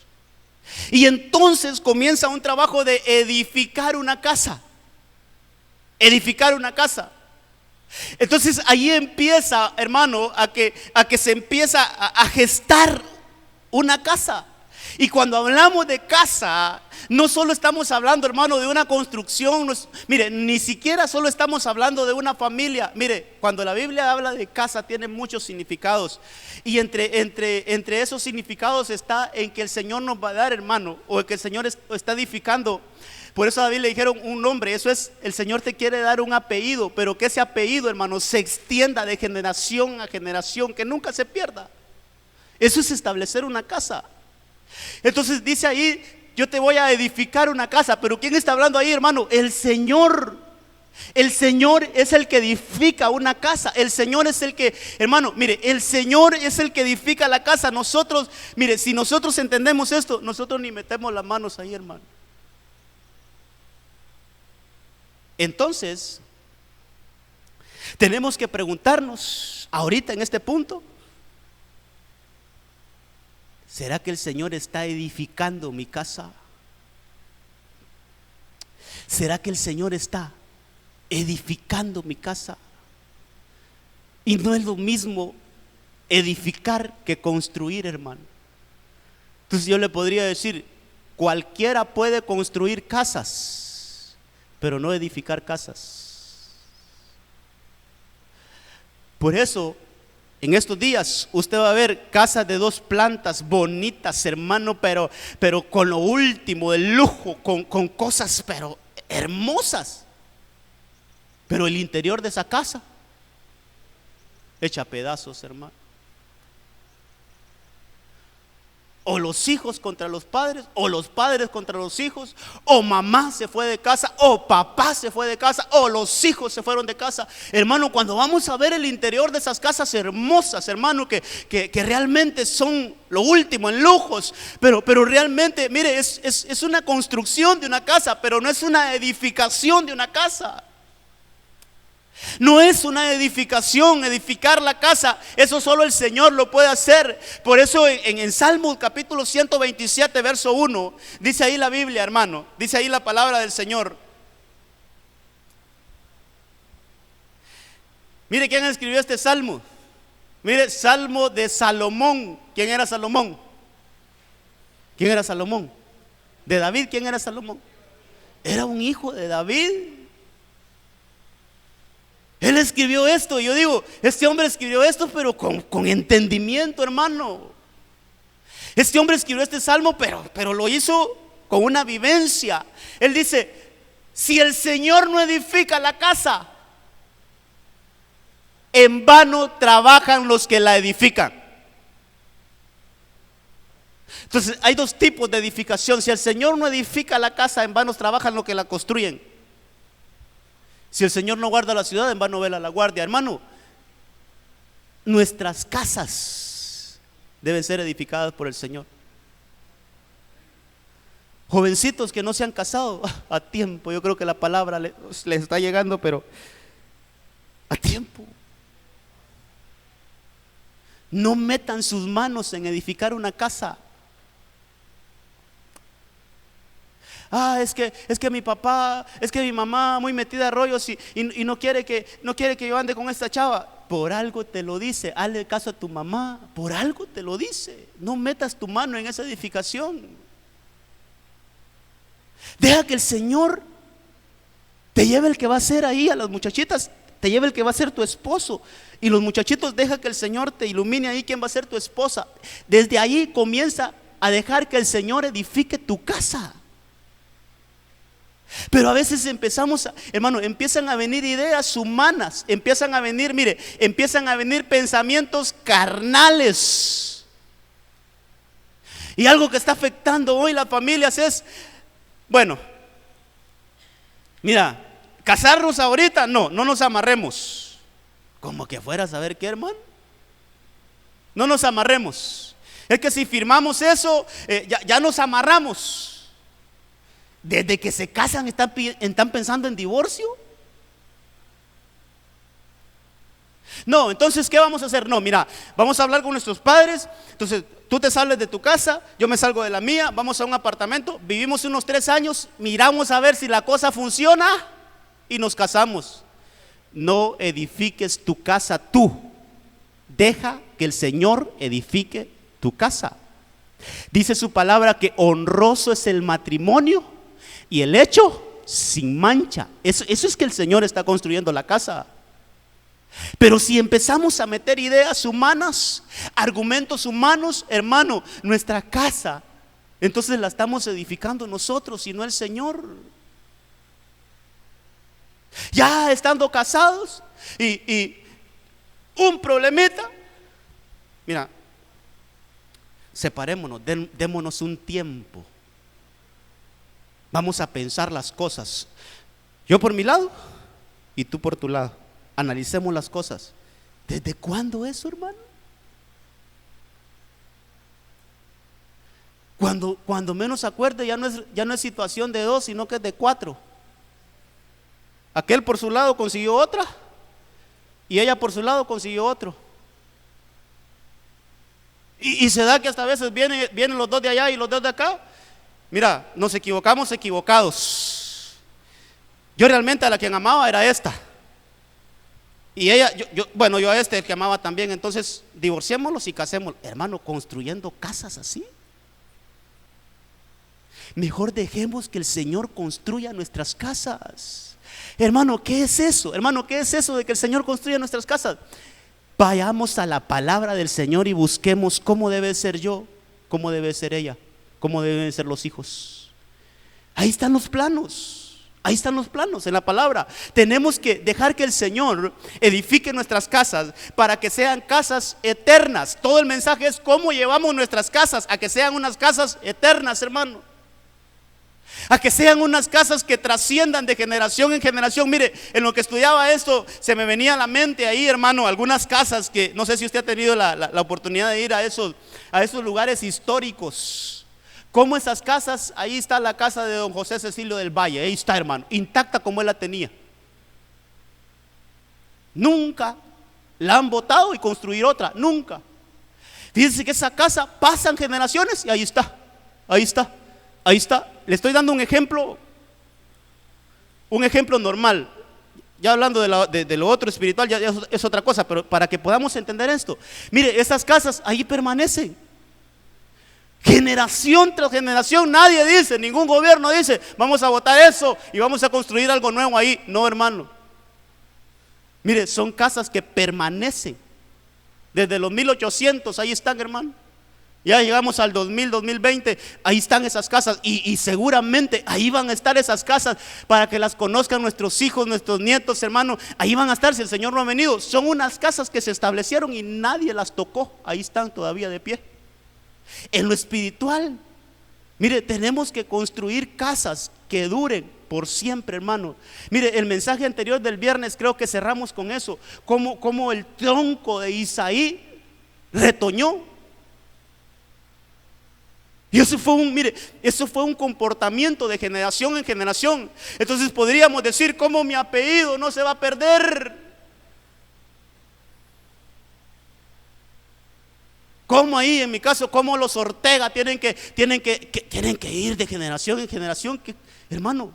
Y entonces comienza un trabajo de edificar una casa. Edificar una casa. Entonces ahí empieza, hermano, a que se empieza a gestar una casa. Y cuando hablamos de casa, no solo estamos hablando, hermano, de una construcción. Mire, ni siquiera solo estamos hablando de una familia. Mire, cuando la Biblia habla de casa tiene muchos significados. Y entre esos significados está en que el Señor nos va a dar, hermano, o que el Señor está edificando. Por eso a David le dijeron un nombre. Eso es, el Señor te quiere dar un apellido, pero que ese apellido, hermano, se extienda de generación a generación, que nunca se pierda. Eso es establecer una casa. Entonces dice ahí, yo te voy a edificar una casa. Pero ¿quién está hablando ahí, hermano? El Señor. El Señor es el que edifica una casa. El Señor es el que, hermano, mire, el Señor es el que edifica la casa. Nosotros, mire, si nosotros entendemos esto, nosotros ni metemos las manos ahí, hermano. Entonces, tenemos que preguntarnos ahorita en este punto: ¿será que el Señor está edificando mi casa? ¿Será que el Señor está edificando mi casa? Y no es lo mismo edificar que construir, hermano. Entonces yo le podría decir, cualquiera puede construir casas, pero no edificar casas. Por eso, en estos días usted va a ver casas de 2 plantas bonitas, hermano, pero con lo último, el lujo, con cosas pero hermosas. Pero el interior de esa casa hecha pedazos, hermano. O los hijos contra los padres, o los padres contra los hijos, o mamá se fue de casa, o papá se fue de casa, o los hijos se fueron de casa. Hermano, cuando vamos a ver el interior de esas casas hermosas, hermano, que realmente son lo último en lujos, pero realmente, mire, es una construcción de una casa, pero no es una edificación de una casa. No es una edificación, edificar la casa, eso solo el Señor lo puede hacer. Por eso en Salmos capítulo 127 verso 1 dice ahí la Biblia, hermano, dice ahí la palabra del Señor. Mire quién escribió este salmo. Mire, Salmo de Salomón. ¿Quién era Salomón? ¿Quién era Salomón? De David. ¿Quién era Salomón? Era un hijo de David. Él escribió esto, y yo digo, este hombre escribió esto, pero con entendimiento, hermano. Este hombre escribió este salmo, pero lo hizo con una vivencia. Él dice, si el Señor no edifica la casa, en vano trabajan los que la edifican. Entonces hay 2 tipos de edificación. Si el Señor no edifica la casa, en vano trabajan los que la construyen. Si el Señor no guarda la ciudad, en vano vela la guardia. Hermano, nuestras casas deben ser edificadas por el Señor. Jovencitos que no se han casado, a tiempo. Yo creo que la palabra les está llegando, pero a tiempo. No metan sus manos en edificar una casa. Es que mi papá, es que mi mamá muy metida a rollos y no quiere que yo ande con esta chava. Por algo te lo dice, hazle caso a tu mamá, por algo te lo dice. No metas tu mano en esa edificación. Deja que el Señor te lleve el que va a ser ahí a las muchachitas, te lleve el que va a ser tu esposo. Y los muchachitos, deja que el Señor te ilumine ahí quién va a ser tu esposa. Desde ahí comienza a dejar que el Señor edifique tu casa. Pero a veces hermano, empiezan a venir ideas humanas, empiezan a venir pensamientos carnales. Y algo que está afectando hoy las familias es, bueno, mira, casarnos ahorita, no nos amarremos. Como que fuera a saber qué, hermano. No nos amarremos. Es que si firmamos eso, ya nos amarramos. Desde que se casan están pensando en divorcio. No, entonces ¿qué vamos a hacer? No, mira, vamos a hablar con nuestros padres. Entonces tú te sales de tu casa, yo me salgo de la mía, vamos a un apartamento, vivimos unos 3 años, miramos a ver si la cosa funciona y nos casamos. No edifiques tu casa tú, deja que el Señor edifique tu casa. Dice su palabra que honroso es el matrimonio y el hecho sin mancha. Eso es que el Señor está construyendo la casa. Pero si empezamos a meter ideas humanas, argumentos humanos, hermano, nuestra casa, entonces la estamos edificando nosotros y no el Señor. Ya estando casados y un problemita, mira, separémonos, démonos un tiempo. Vamos a pensar las cosas. Yo por mi lado y tú por tu lado. Analicemos las cosas. ¿Desde cuándo eso, hermano? Cuando menos acuerde, ya no es situación de dos, sino que es de cuatro. Aquel por su lado consiguió otra y ella por su lado consiguió otro. Y se da que hasta a veces vienen los dos de allá y los dos de acá. Mira, nos equivocamos equivocados. Yo realmente a la quien amaba era esta. Y ella, yo a el que amaba también. Entonces divorciémoslos y casémoslos. Hermano, construyendo casas así. Mejor dejemos que el Señor construya nuestras casas. Hermano, ¿qué es eso? Hermano, ¿qué es eso de que el Señor construya nuestras casas? Vayamos a la palabra del Señor y busquemos cómo debe ser yo, cómo debe ser ella, cómo deben ser los hijos. Ahí están los planos. Ahí están los planos en la palabra. Tenemos que dejar que el Señor edifique nuestras casas para que sean casas eternas. Todo el mensaje es cómo llevamos nuestras casas a que sean unas casas eternas, hermano. A que sean unas casas que trasciendan de generación en generación. Mire, en lo que estudiaba esto, se me venía a la mente ahí, hermano, algunas casas que no sé si usted ha tenido la oportunidad de ir a esos lugares históricos. Como esas casas, ahí está la casa de don José Cecilio del Valle, ahí está, hermano, intacta como él la tenía. Nunca la han botado y construir otra, nunca. Fíjense que esa casa pasan generaciones y ahí está, ahí está, ahí está. Le estoy dando un ejemplo normal. Ya hablando de lo otro espiritual, ya es otra cosa, pero para que podamos entender esto, mire, esas casas ahí permanecen. Generación tras generación, nadie dice, ningún gobierno dice, vamos a botar eso y vamos a construir algo nuevo ahí. No, hermano. Mire, son casas que permanecen. Desde los 1800, ahí están, hermano. Ya llegamos al 2000, 2020, ahí están esas casas y seguramente ahí van a estar esas casas para que las conozcan nuestros hijos, nuestros nietos, hermano. Ahí van a estar si el Señor no ha venido. Son unas casas que se establecieron y nadie las tocó. Ahí están todavía de pie. En lo espiritual, mire, tenemos que construir casas que duren por siempre, hermano. Mire, el mensaje anterior del viernes creo que cerramos con eso, como el tronco de Isaí retoñó. Y eso fue un comportamiento de generación en generación. Entonces podríamos decir, ¿cómo mi apellido no se va a perder? ¿Cómo ahí, en mi caso, cómo los Ortega tienen que ir de generación en generación? Hermano,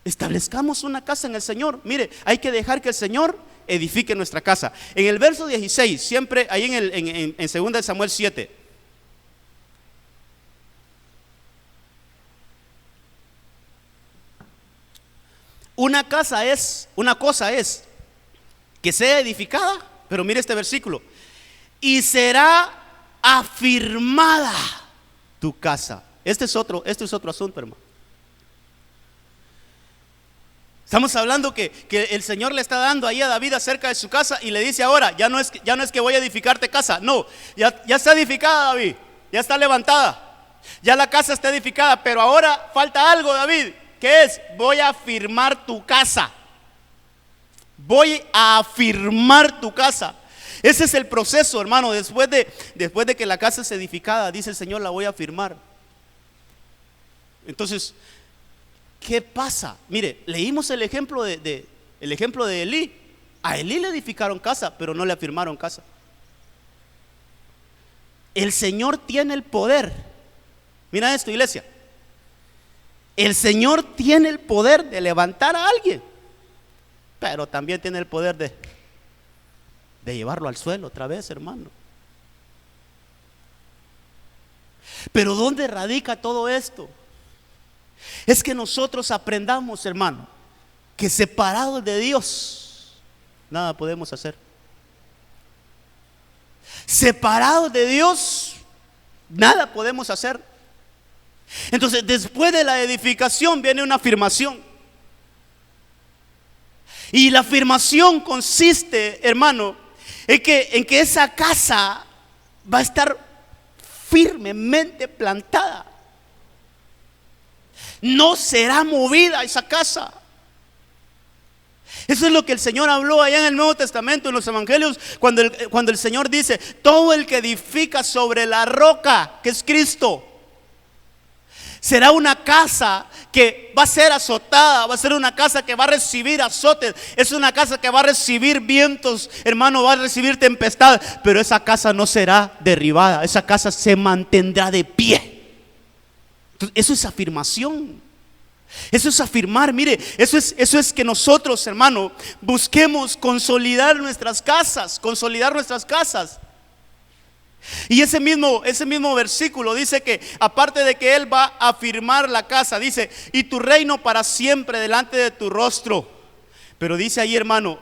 establezcamos una casa en el Señor. Mire, hay que dejar que el Señor edifique nuestra casa. En el verso 16, siempre ahí en 2 Samuel 7. Una cosa es que sea edificada, pero mire este versículo, y será afirmada tu casa. Este es otro asunto, hermano. Estamos hablando que el Señor le está dando ahí a David acerca de su casa y le dice ahora, ya no es que voy a edificarte casa, no, ya está edificada, David, ya está levantada, ya la casa está edificada, pero ahora falta algo, David, ¿qué es? Voy a afirmar tu casa. Voy a afirmar tu casa. Ese es el proceso, hermano. Después de que la casa es edificada, dice el Señor, la voy a afirmar. Entonces, ¿qué pasa? Mire, leímos el ejemplo de Elí. A Elí le edificaron casa, pero no le afirmaron casa. El Señor tiene el poder. Mira esto, iglesia. El Señor tiene el poder de levantar a alguien, pero también tiene el poder de llevarlo al suelo otra vez, hermano. Pero ¿dónde radica todo esto? Es que nosotros aprendamos, hermano, que separados de Dios nada podemos hacer. Separados de Dios nada podemos hacer. Entonces, después de la edificación viene una afirmación. Y la afirmación consiste, hermano, en que esa casa va a estar firmemente plantada. No será movida esa casa. Eso es lo que el Señor habló allá en el Nuevo Testamento, en los Evangelios, cuando el Señor dice: todo el que edifica sobre la roca, que es Cristo, será una casa que va a ser azotada, va a ser una casa que va a recibir azotes, es una casa que va a recibir vientos, hermano, va a recibir tempestad, pero esa casa no será derribada, esa casa se mantendrá de pie. Entonces, eso es afirmación. Eso es afirmar, mire, eso es que nosotros, hermano, busquemos consolidar nuestras casas, Y ese mismo versículo dice que aparte de que Él va a afirmar la casa, dice: y tu reino para siempre delante de tu rostro. Pero dice ahí, hermano,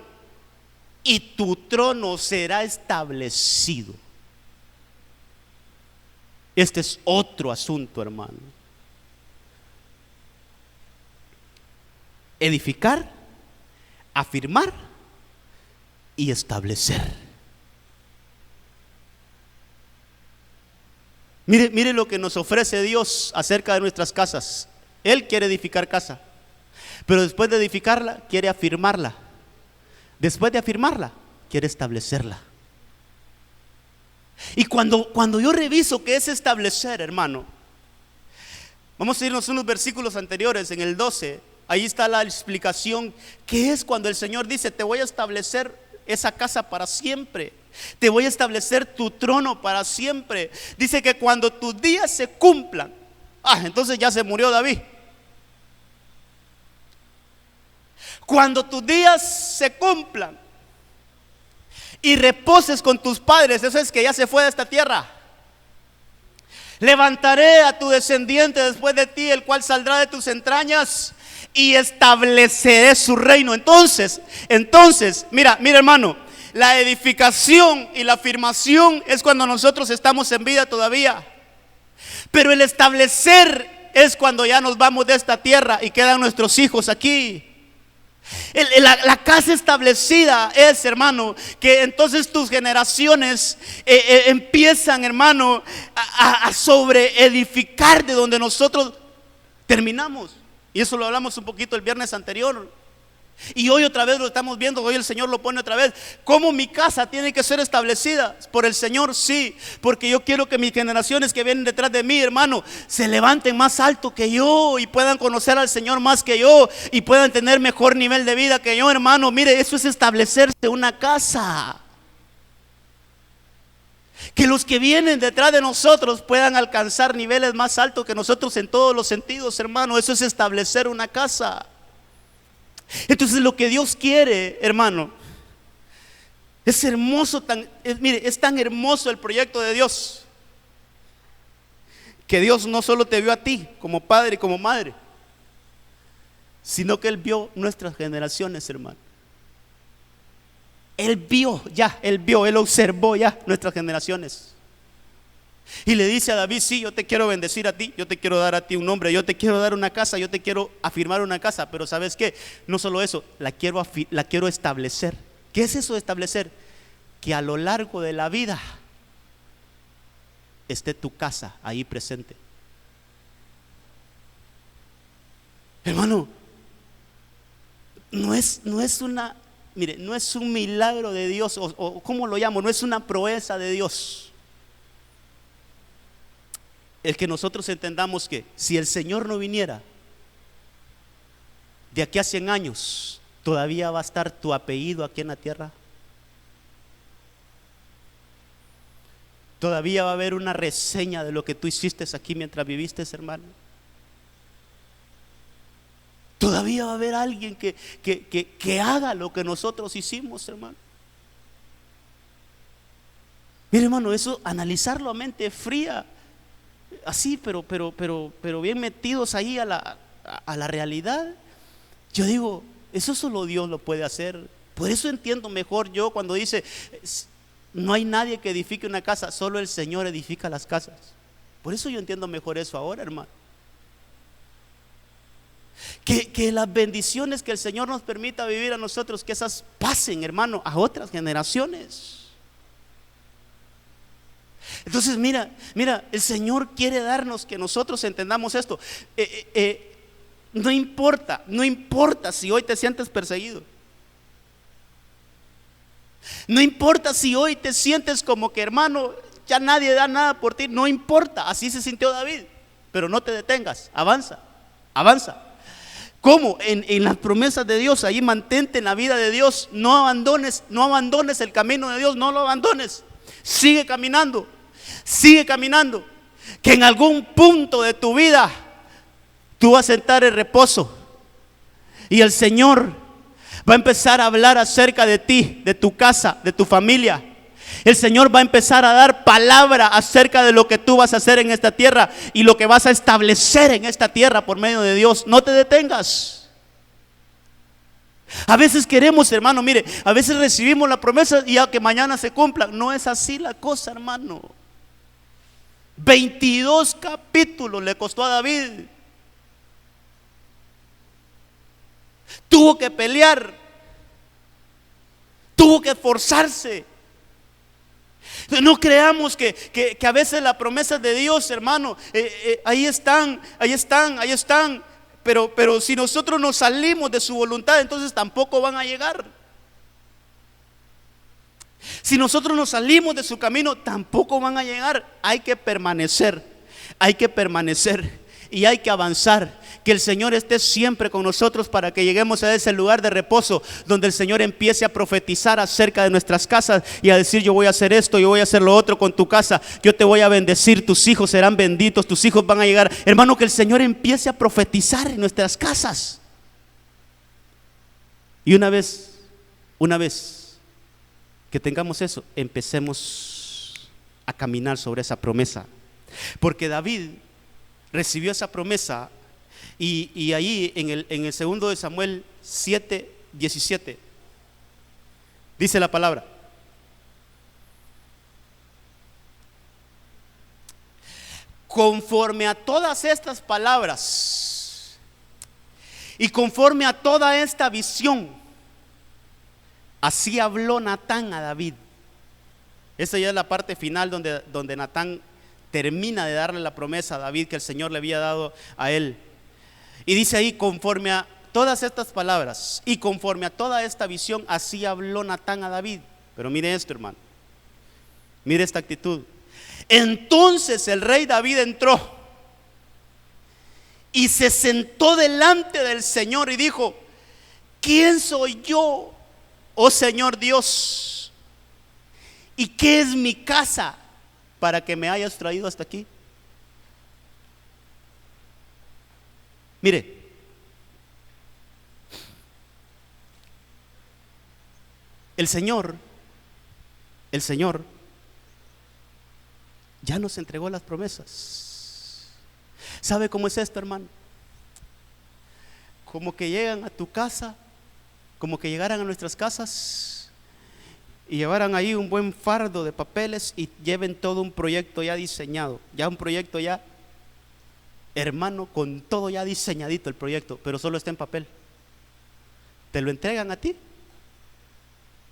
y tu trono será establecido. Este es otro asunto, hermano. Edificar, afirmar y establecer. Mire lo que nos ofrece Dios acerca de nuestras casas. Él quiere edificar casa, pero después de edificarla quiere afirmarla. Después de afirmarla quiere establecerla. Y cuando yo reviso qué es establecer, hermano, vamos a irnos unos versículos anteriores. En el 12, ahí está la explicación. ¿Qué es cuando el Señor dice: te voy a establecer esa casa para siempre, te voy a establecer tu trono para siempre? Dice que cuando tus días se cumplan. Entonces ya se murió David. Cuando tus días se cumplan y reposes con tus padres, eso es que ya se fue de esta tierra. Levantaré a tu descendiente después de ti, el cual saldrá de tus entrañas, y estableceré su reino. Entonces, mira hermano, la edificación y la afirmación es cuando nosotros estamos en vida todavía. Pero el establecer es cuando ya nos vamos de esta tierra y quedan nuestros hijos aquí. La casa establecida es, hermano, que entonces tus generaciones empiezan, hermano, a sobreedificar de donde nosotros terminamos. Y eso lo hablamos un poquito el viernes anterior. Y hoy otra vez lo estamos viendo. Hoy el Señor lo pone otra vez. ¿Cómo mi casa tiene que ser establecida? Por el Señor, sí. Porque yo quiero que mis generaciones que vienen detrás de mí, hermano, se levanten más alto que yo y puedan conocer al Señor más que yo y puedan tener mejor nivel de vida que yo, hermano. Mire, eso es establecerse una casa. Que los que vienen detrás de nosotros puedan alcanzar niveles más altos que nosotros en todos los sentidos, hermano. Eso es establecer una casa. Entonces lo que Dios quiere, hermano, es hermoso, mire, es tan hermoso el proyecto de Dios, que Dios no solo te vio a ti como padre y como madre, sino que Él vio nuestras generaciones, hermano. Él observó ya nuestras generaciones. Y le dice a David: sí, yo te quiero bendecir a ti, yo te quiero dar a ti un nombre, yo te quiero dar una casa, yo te quiero afirmar una casa. Pero ¿sabes qué? No solo eso, la quiero establecer. ¿Qué es eso de establecer? Que a lo largo de la vida esté tu casa ahí presente. Hermano, no es un milagro de Dios, o ¿cómo lo llamo? No es una proeza de Dios el que nosotros entendamos que si el Señor no viniera, de aquí a 100 años todavía va a estar tu apellido aquí en la tierra. Todavía va a haber una reseña de lo que tú hiciste aquí mientras viviste, hermano. Todavía va a haber alguien que haga lo que nosotros hicimos, hermano. Mire, hermano, eso, analizarlo a mente fría, así, pero bien metidos ahí a la realidad. Yo digo, eso solo Dios lo puede hacer. Por eso entiendo mejor yo cuando dice, no hay nadie que edifique una casa, solo el Señor edifica las casas. Por eso yo entiendo mejor eso ahora, hermano. Que las bendiciones que el Señor nos permita vivir a nosotros, que esas pasen, hermano, a otras generaciones. Entonces mira, el Señor quiere darnos que nosotros entendamos esto. No importa si hoy te sientes perseguido. No importa si hoy te sientes como que, hermano, ya nadie da nada por ti. No importa, así se sintió David. Pero no te detengas, avanza. ¿Cómo? En las promesas de Dios, ahí mantente en la vida de Dios. No abandones el camino de Dios, no lo abandones. Sigue caminando. Que en algún punto de tu vida tú vas a sentar en reposo y el Señor va a empezar a hablar acerca de ti, de tu casa, de tu familia. El Señor va a empezar a dar palabra acerca de lo que tú vas a hacer en esta tierra y lo que vas a establecer en esta tierra por medio de Dios. No te detengas. A veces queremos, hermano, mire, a veces recibimos la promesa y ya que mañana se cumpla. No es así la cosa, hermano. 22 capítulos le costó a David. Tuvo que pelear, tuvo que esforzarse. No creamos que a veces las promesas de Dios, hermano, ahí están. Pero si nosotros nos salimos de su voluntad, entonces tampoco van a llegar. Si nosotros nos salimos de su camino, tampoco van a llegar. Hay que permanecer y hay que avanzar. Que el Señor esté siempre con nosotros para que lleguemos a ese lugar de reposo donde el Señor empiece a profetizar acerca de nuestras casas y a decir: yo voy a hacer esto, yo voy a hacer lo otro con tu casa, yo te voy a bendecir, tus hijos serán benditos, tus hijos van a llegar. Hermano, que el Señor empiece a profetizar en nuestras casas. Y una vez que tengamos eso, empecemos a caminar sobre esa promesa. Porque David recibió esa promesa y ahí en el segundo de Samuel 7:17 dice la palabra: conforme a todas estas palabras y conforme a toda esta visión, así habló Natán a David. Esa ya es la parte final donde Natán termina de darle la promesa a David que el Señor le había dado a él. Y dice ahí: conforme a todas estas palabras y conforme a toda esta visión, así habló Natán a David. Pero mire esto, hermano, mire esta actitud. Entonces el rey David entró y se sentó delante del Señor y dijo: ¿quién soy yo, oh Señor Dios? ¿Y qué es mi casa para que me hayas traído hasta aquí? Mire, el Señor ya nos entregó las promesas. ¿Sabe cómo es esto, hermano? Como que llegan a tu casa, como que llegaran a nuestras casas y llevaran ahí un buen fardo de papeles y lleven todo un proyecto ya diseñado, ya un proyecto ya, hermano, con todo ya diseñadito el proyecto, pero solo está en papel. Te lo entregan a ti.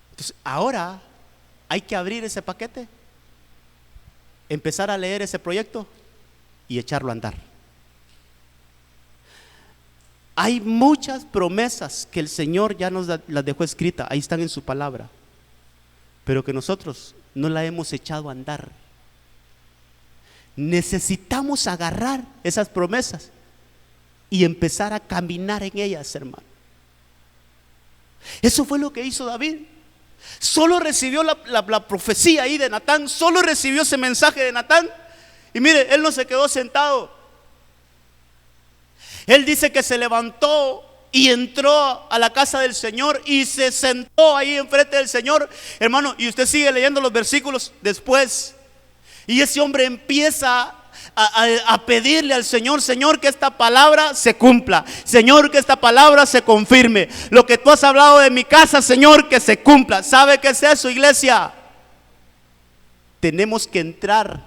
Entonces ahora hay que abrir ese paquete, empezar a leer ese proyecto y echarlo a andar. Hay muchas promesas que el Señor ya nos las dejó escritas, ahí están en su palabra, pero que nosotros no la hemos echado a andar. Necesitamos agarrar esas promesas y empezar a caminar en ellas, hermano. Eso fue lo que hizo David. Solo recibió la profecía ahí de Natán, solo recibió ese mensaje de Natán. Y mire, él no se quedó sentado. Él dice que se levantó y entró a la casa del Señor y se sentó ahí enfrente del Señor, hermano. Y usted sigue leyendo los versículos después, y ese hombre empieza a pedirle al Señor: Señor, que esta palabra se cumpla. Señor, que esta palabra se confirme. Lo que tú has hablado de mi casa, Señor, que se cumpla. ¿Sabe qué es eso, iglesia? Tenemos que entrar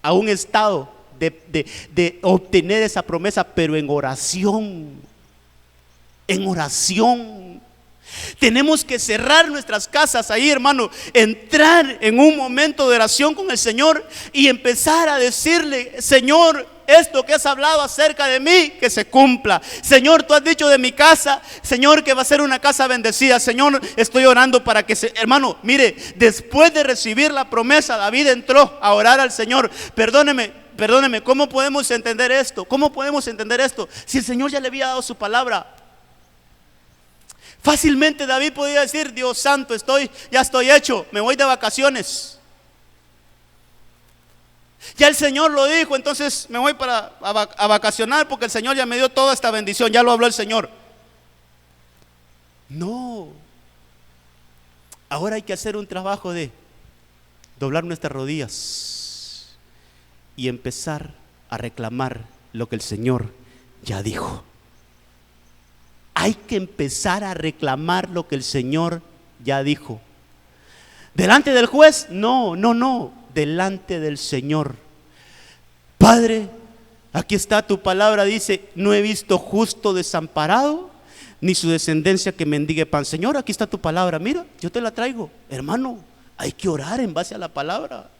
a un estado de obtener esa promesa, pero en oración. En oración. Tenemos que cerrar nuestras casas ahí, hermano, entrar en un momento de oración con el Señor y empezar a decirle: Señor, esto que has hablado acerca de mí, que se cumpla. Señor, tú has dicho de mi casa, Señor, que va a ser una casa bendecida. Señor, estoy orando para que hermano, mire, después de recibir la promesa, David entró a orar al Señor. Perdóneme, ¿cómo podemos entender esto? ¿Cómo podemos entender esto? Si el Señor ya le había dado su palabra. Fácilmente David podía decir: Dios santo, ya estoy hecho, me voy de vacaciones. Ya el Señor lo dijo, entonces me voy a vacacionar, porque el Señor ya me dio toda esta bendición, ya lo habló el Señor. No. Ahora hay que hacer un trabajo de doblar nuestras rodillas y empezar a reclamar lo que el Señor ya dijo. Hay que empezar a reclamar lo que el Señor ya dijo. ¿Delante del juez? No, delante del Señor. Padre, aquí está tu palabra, dice: no he visto justo desamparado, ni su descendencia que mendigue pan. Señor, aquí está tu palabra, mira, yo te la traigo. Hermano, hay que orar en base a la palabra.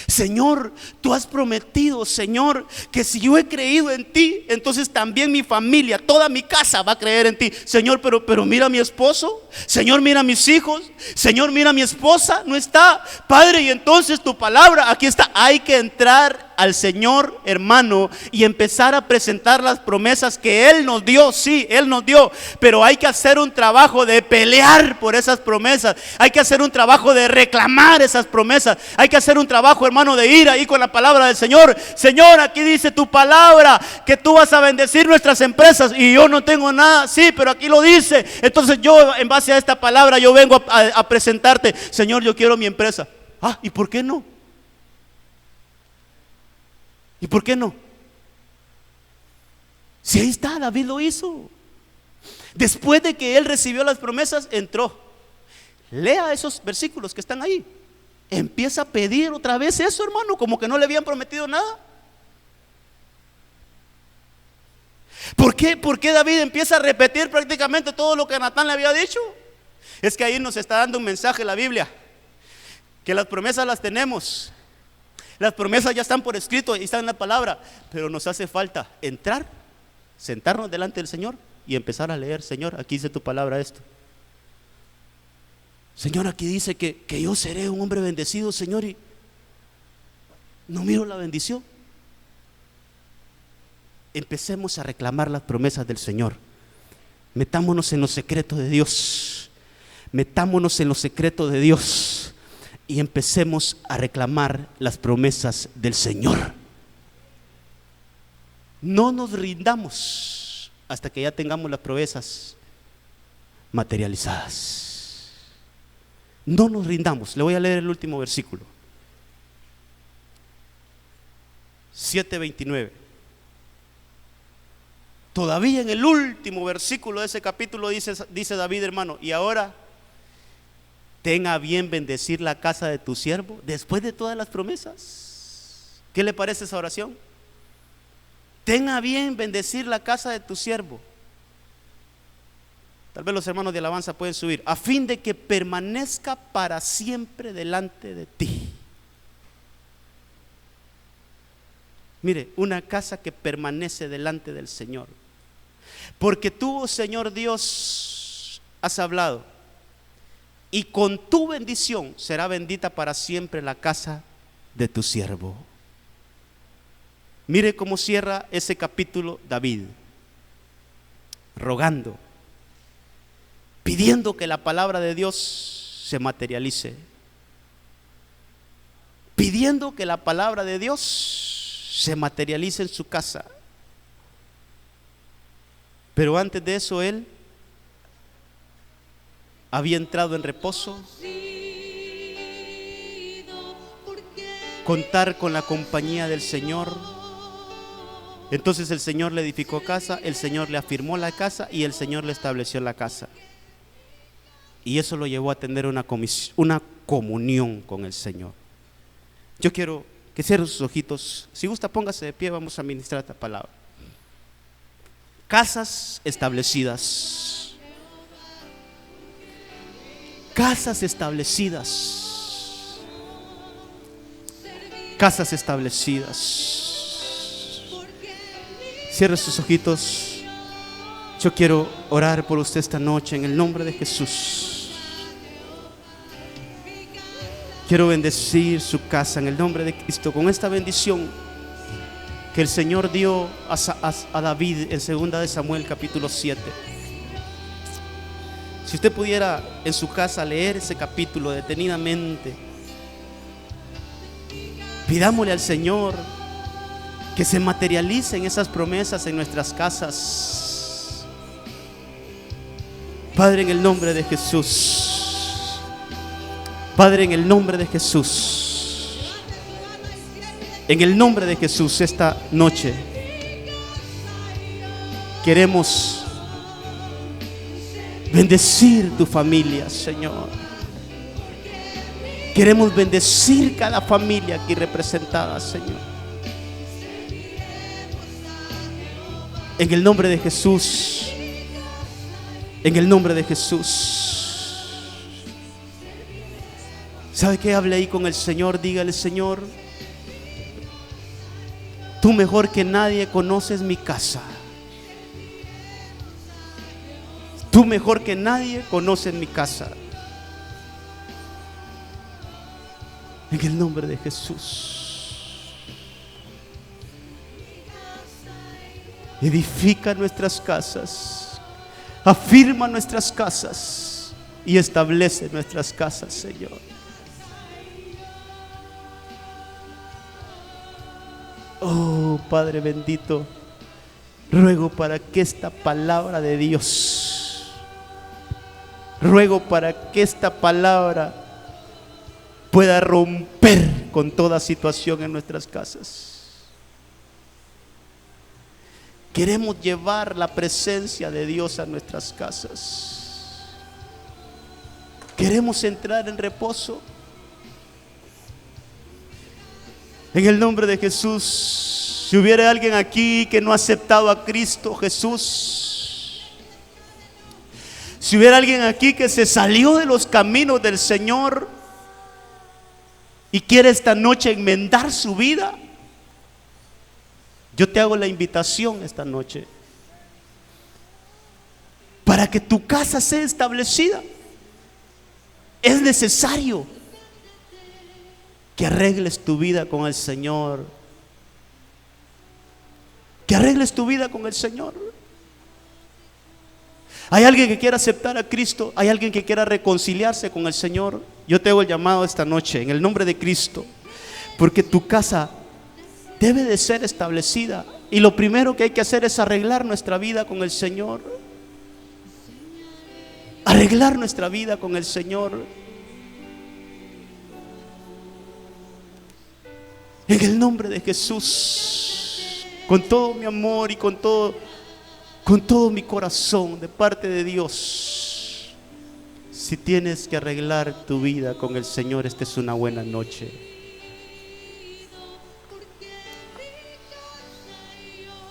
Señor, tú has prometido, Señor, que si yo he creído en ti, entonces también mi familia, toda mi casa va a creer en ti. Señor, pero mira a mi esposo. Señor, mira a mis hijos. Señor, mira a mi esposa, no está. Padre, y entonces tu palabra, aquí está. Hay que entrar al Señor, hermano, y empezar a presentar las promesas que Él nos dio. Sí, Él nos dio, pero hay que hacer un trabajo de pelear por esas promesas. Hay que hacer un trabajo de reclamar esas promesas. Hay que hacer un trabajo, hermano, de ir ahí con la palabra del Señor. Señor, aquí dice tu palabra que tú vas a bendecir nuestras empresas, y yo no tengo nada. Sí, pero aquí lo dice. Entonces yo, en base a esta palabra, yo vengo a presentarte: Señor, yo quiero mi empresa. ¿Y por qué no? ¿Y por qué no? Si ahí está, David lo hizo. Después de que él recibió las promesas, entró. Lea esos versículos que están ahí. Empieza a pedir otra vez eso, hermano, como que no le habían prometido nada. ¿Por qué David empieza a repetir prácticamente todo lo que Natán le había dicho? Es que ahí nos está dando un mensaje la Biblia, que las promesas las tenemos. Las promesas ya están por escrito y están en la palabra, pero nos hace falta entrar, sentarnos delante del Señor y empezar a leer: Señor, aquí dice tu palabra esto. Señor, aquí dice que yo seré un hombre bendecido, Señor, y no miro la bendición. Empecemos a reclamar las promesas del Señor. Metámonos en los secretos de Dios. Metámonos en los secretos de Dios y empecemos a reclamar las promesas del Señor. No nos rindamos hasta que ya tengamos las promesas materializadas. No nos rindamos. Le voy a leer el último versículo, 7:29. Todavía en el último versículo de ese capítulo dice David, hermano: y ahora tenga bien bendecir la casa de tu siervo, después de todas las promesas. ¿Qué le parece esa oración? Tenga bien bendecir la casa de tu siervo. Tal vez los hermanos de alabanza pueden subir: a fin de que permanezca para siempre delante de ti. Mire, una casa que permanece delante del Señor. Porque tú, Señor Dios, has hablado, y con tu bendición será bendita para siempre la casa de tu siervo. Mire cómo cierra ese capítulo David, rogando, pidiendo que la palabra de Dios se materialice, pidiendo que la palabra de Dios se materialice en su casa. Pero antes de eso él había entrado en reposo contar con la compañía del Señor. Entonces el Señor le edificó casa, el Señor le afirmó la casa y el Señor le estableció la casa. Y eso lo llevó a tener una comunión con el Señor. Yo quiero que cierre sus ojitos. Si gusta, póngase de pie, vamos a ministrar esta palabra. Casas establecidas. Casas establecidas. Casas establecidas. Cierre sus ojitos. Yo quiero orar por usted esta noche en el nombre de Jesús. Quiero bendecir su casa en el nombre de Cristo con esta bendición que el Señor dio a David en 2 de Samuel capítulo 7. Si usted pudiera en su casa leer ese capítulo detenidamente, pidámosle al Señor que se materialicen esas promesas en nuestras casas. Padre, en el nombre de Jesús. Padre, en el nombre de Jesús. En el nombre de Jesús, esta noche queremos bendecir tu familia, Señor. Queremos bendecir cada familia aquí representada, Señor. En el nombre de Jesús. En el nombre de Jesús. ¿Sabe qué? Hable ahí con el Señor. Dígale: Señor, tú mejor que nadie conoces mi casa. Tú mejor que nadie conoces mi casa. En el nombre de Jesús. Edifica nuestras casas, afirma nuestras casas y establece nuestras casas, Señor. Oh Padre bendito, ruego para que esta palabra de Dios, ruego para que esta palabra pueda romper con toda situación en nuestras casas. Queremos llevar la presencia de Dios a nuestras casas. Queremos entrar en reposo. En el nombre de Jesús, si hubiera alguien aquí que no ha aceptado a Cristo Jesús, si hubiera alguien aquí que se salió de los caminos del Señor y quiere esta noche enmendar su vida, yo te hago la invitación esta noche para que tu casa sea establecida. Es necesario que arregles tu vida con el Señor. Que arregles tu vida con el Señor. Hay alguien que quiera aceptar a Cristo. Hay alguien que quiera reconciliarse con el Señor. Yo te hago el llamado esta noche en el nombre de Cristo, porque tu casa debe de ser establecida. Y lo primero que hay que hacer es arreglar nuestra vida con el Señor. Arreglar nuestra vida con el Señor. En el nombre de Jesús, con todo mi amor y con todo mi corazón, de parte de Dios. Si tienes que arreglar tu vida con el Señor, esta es una buena noche.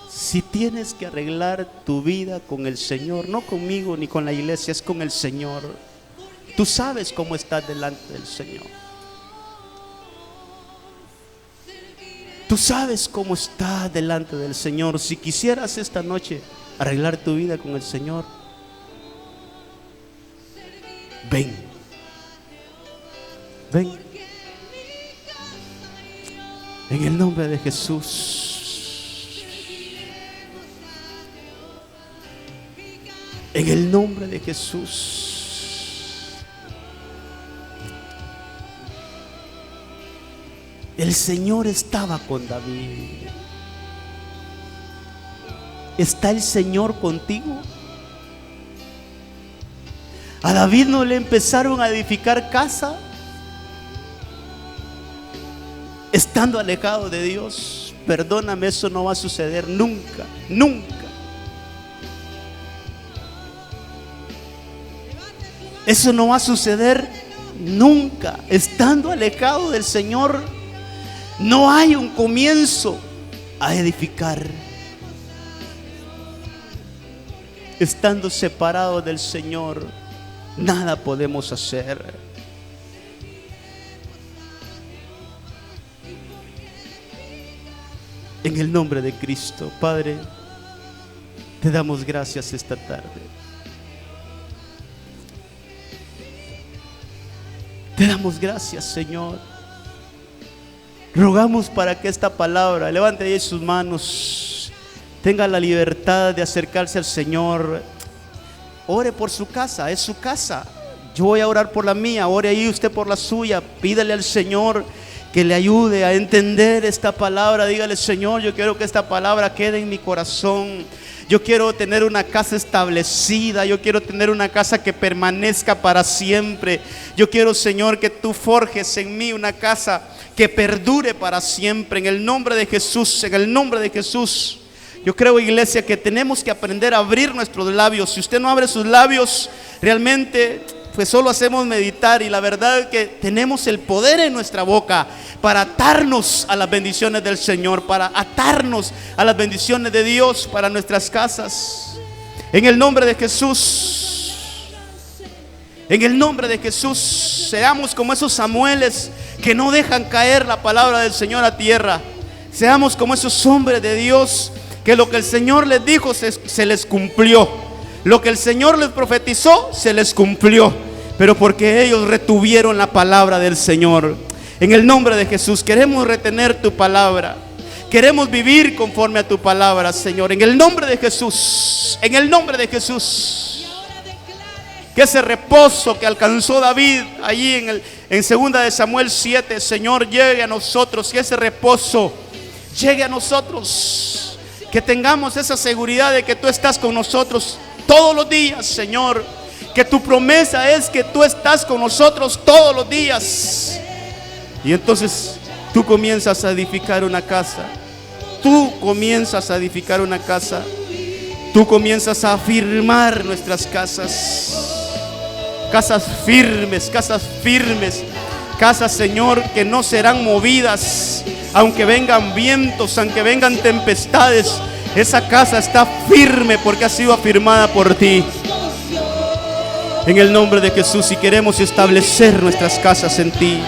Si tienes que arreglar tu vida con el Señor, no conmigo ni con la iglesia, es con el Señor. Tú sabes cómo estás delante del Señor. Tú sabes cómo estás delante del Señor. Si quisieras esta noche arreglar tu vida con el Señor, ven. Ven. En el nombre de Jesús. En el nombre de Jesús. El Señor estaba con David. ¿Está el Señor contigo? A David no le empezaron a edificar casa. estando alejado de Dios. Perdóname, eso no va a suceder nunca, nunca. Eso no va a suceder nunca. Estando alejado del Señor, no hay un comienzo a edificar. Estando separados del Señor, nada podemos hacer. En el nombre de Cristo, Padre, te damos gracias esta tarde. Te damos gracias, Señor. Rogamos para que esta palabra, levante ahí sus manos, tenga la libertad de acercarse al Señor. Ore por su casa, es su casa. Yo voy a orar por la mía, ore ahí usted por la suya. Pídale al Señor que le ayude a entender esta palabra. Dígale: Señor, yo quiero que esta palabra quede en mi corazón. Yo quiero tener una casa establecida. Yo quiero tener una casa que permanezca para siempre. Yo quiero, Señor, que tú forjes en mí una casa que perdure para siempre. En el nombre de Jesús, en el nombre de Jesús. Yo creo, iglesia, que tenemos que aprender a abrir nuestros labios. Si usted no abre sus labios, realmente pues solo hacemos meditar. Y la verdad es que tenemos el poder en nuestra boca para atarnos a las bendiciones del Señor, para atarnos a las bendiciones de Dios para nuestras casas. En el nombre de Jesús, en el nombre de Jesús, seamos como esos Samueles que no dejan caer la palabra del Señor a tierra. Seamos como esos hombres de Dios que lo que el Señor les dijo se les cumplió. Lo que el Señor les profetizó se les cumplió, pero porque ellos retuvieron la palabra del Señor. En el nombre de Jesús queremos retener tu palabra. Queremos vivir conforme a tu palabra, Señor. En el nombre de Jesús, en el nombre de Jesús. Que ese reposo que alcanzó David allí en 2 de Samuel 7, Señor, llegue a nosotros. Que ese reposo llegue a nosotros. Que tengamos esa seguridad de que tú estás con nosotros todos los días, Señor. Que tu promesa es que tú estás con nosotros todos los días. Y entonces tú comienzas a edificar una casa. Tú comienzas a edificar una casa. Tú comienzas a afirmar nuestras casas. Casas firmes, casas firmes. Casas, Señor, que no serán movidas. Aunque vengan vientos, aunque vengan tempestades, esa casa está firme porque ha sido afirmada por ti. En el nombre de Jesús, y queremos establecer nuestras casas en ti.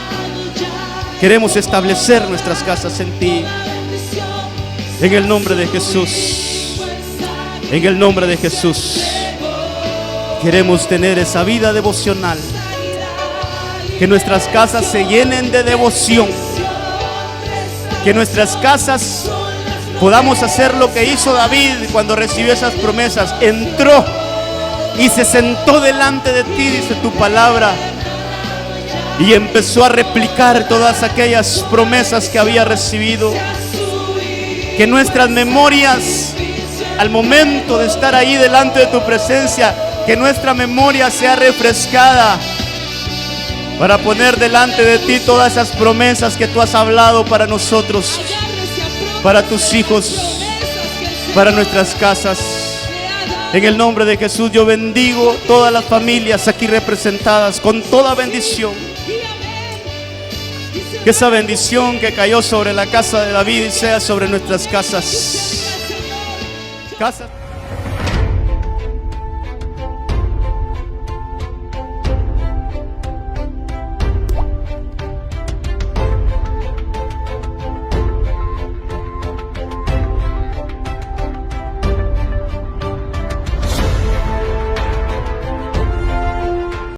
Queremos establecer nuestras casas en ti. En el nombre de Jesús. En el nombre de Jesús. Queremos tener esa vida devocional. Que nuestras casas se llenen de devoción. Que nuestras casas podamos hacer lo que hizo David cuando recibió esas promesas. Entró y se sentó delante de ti, dice tu palabra, y empezó a replicar todas aquellas promesas que había recibido. Que nuestras memorias, al momento de estar ahí delante de tu presencia, que nuestra memoria sea refrescada para poner delante de ti todas esas promesas que tú has hablado para nosotros, para tus hijos, para nuestras casas. En el nombre de Jesús yo bendigo todas las familias aquí representadas con toda bendición. Que esa bendición que cayó sobre la casa de David sea sobre nuestras casas.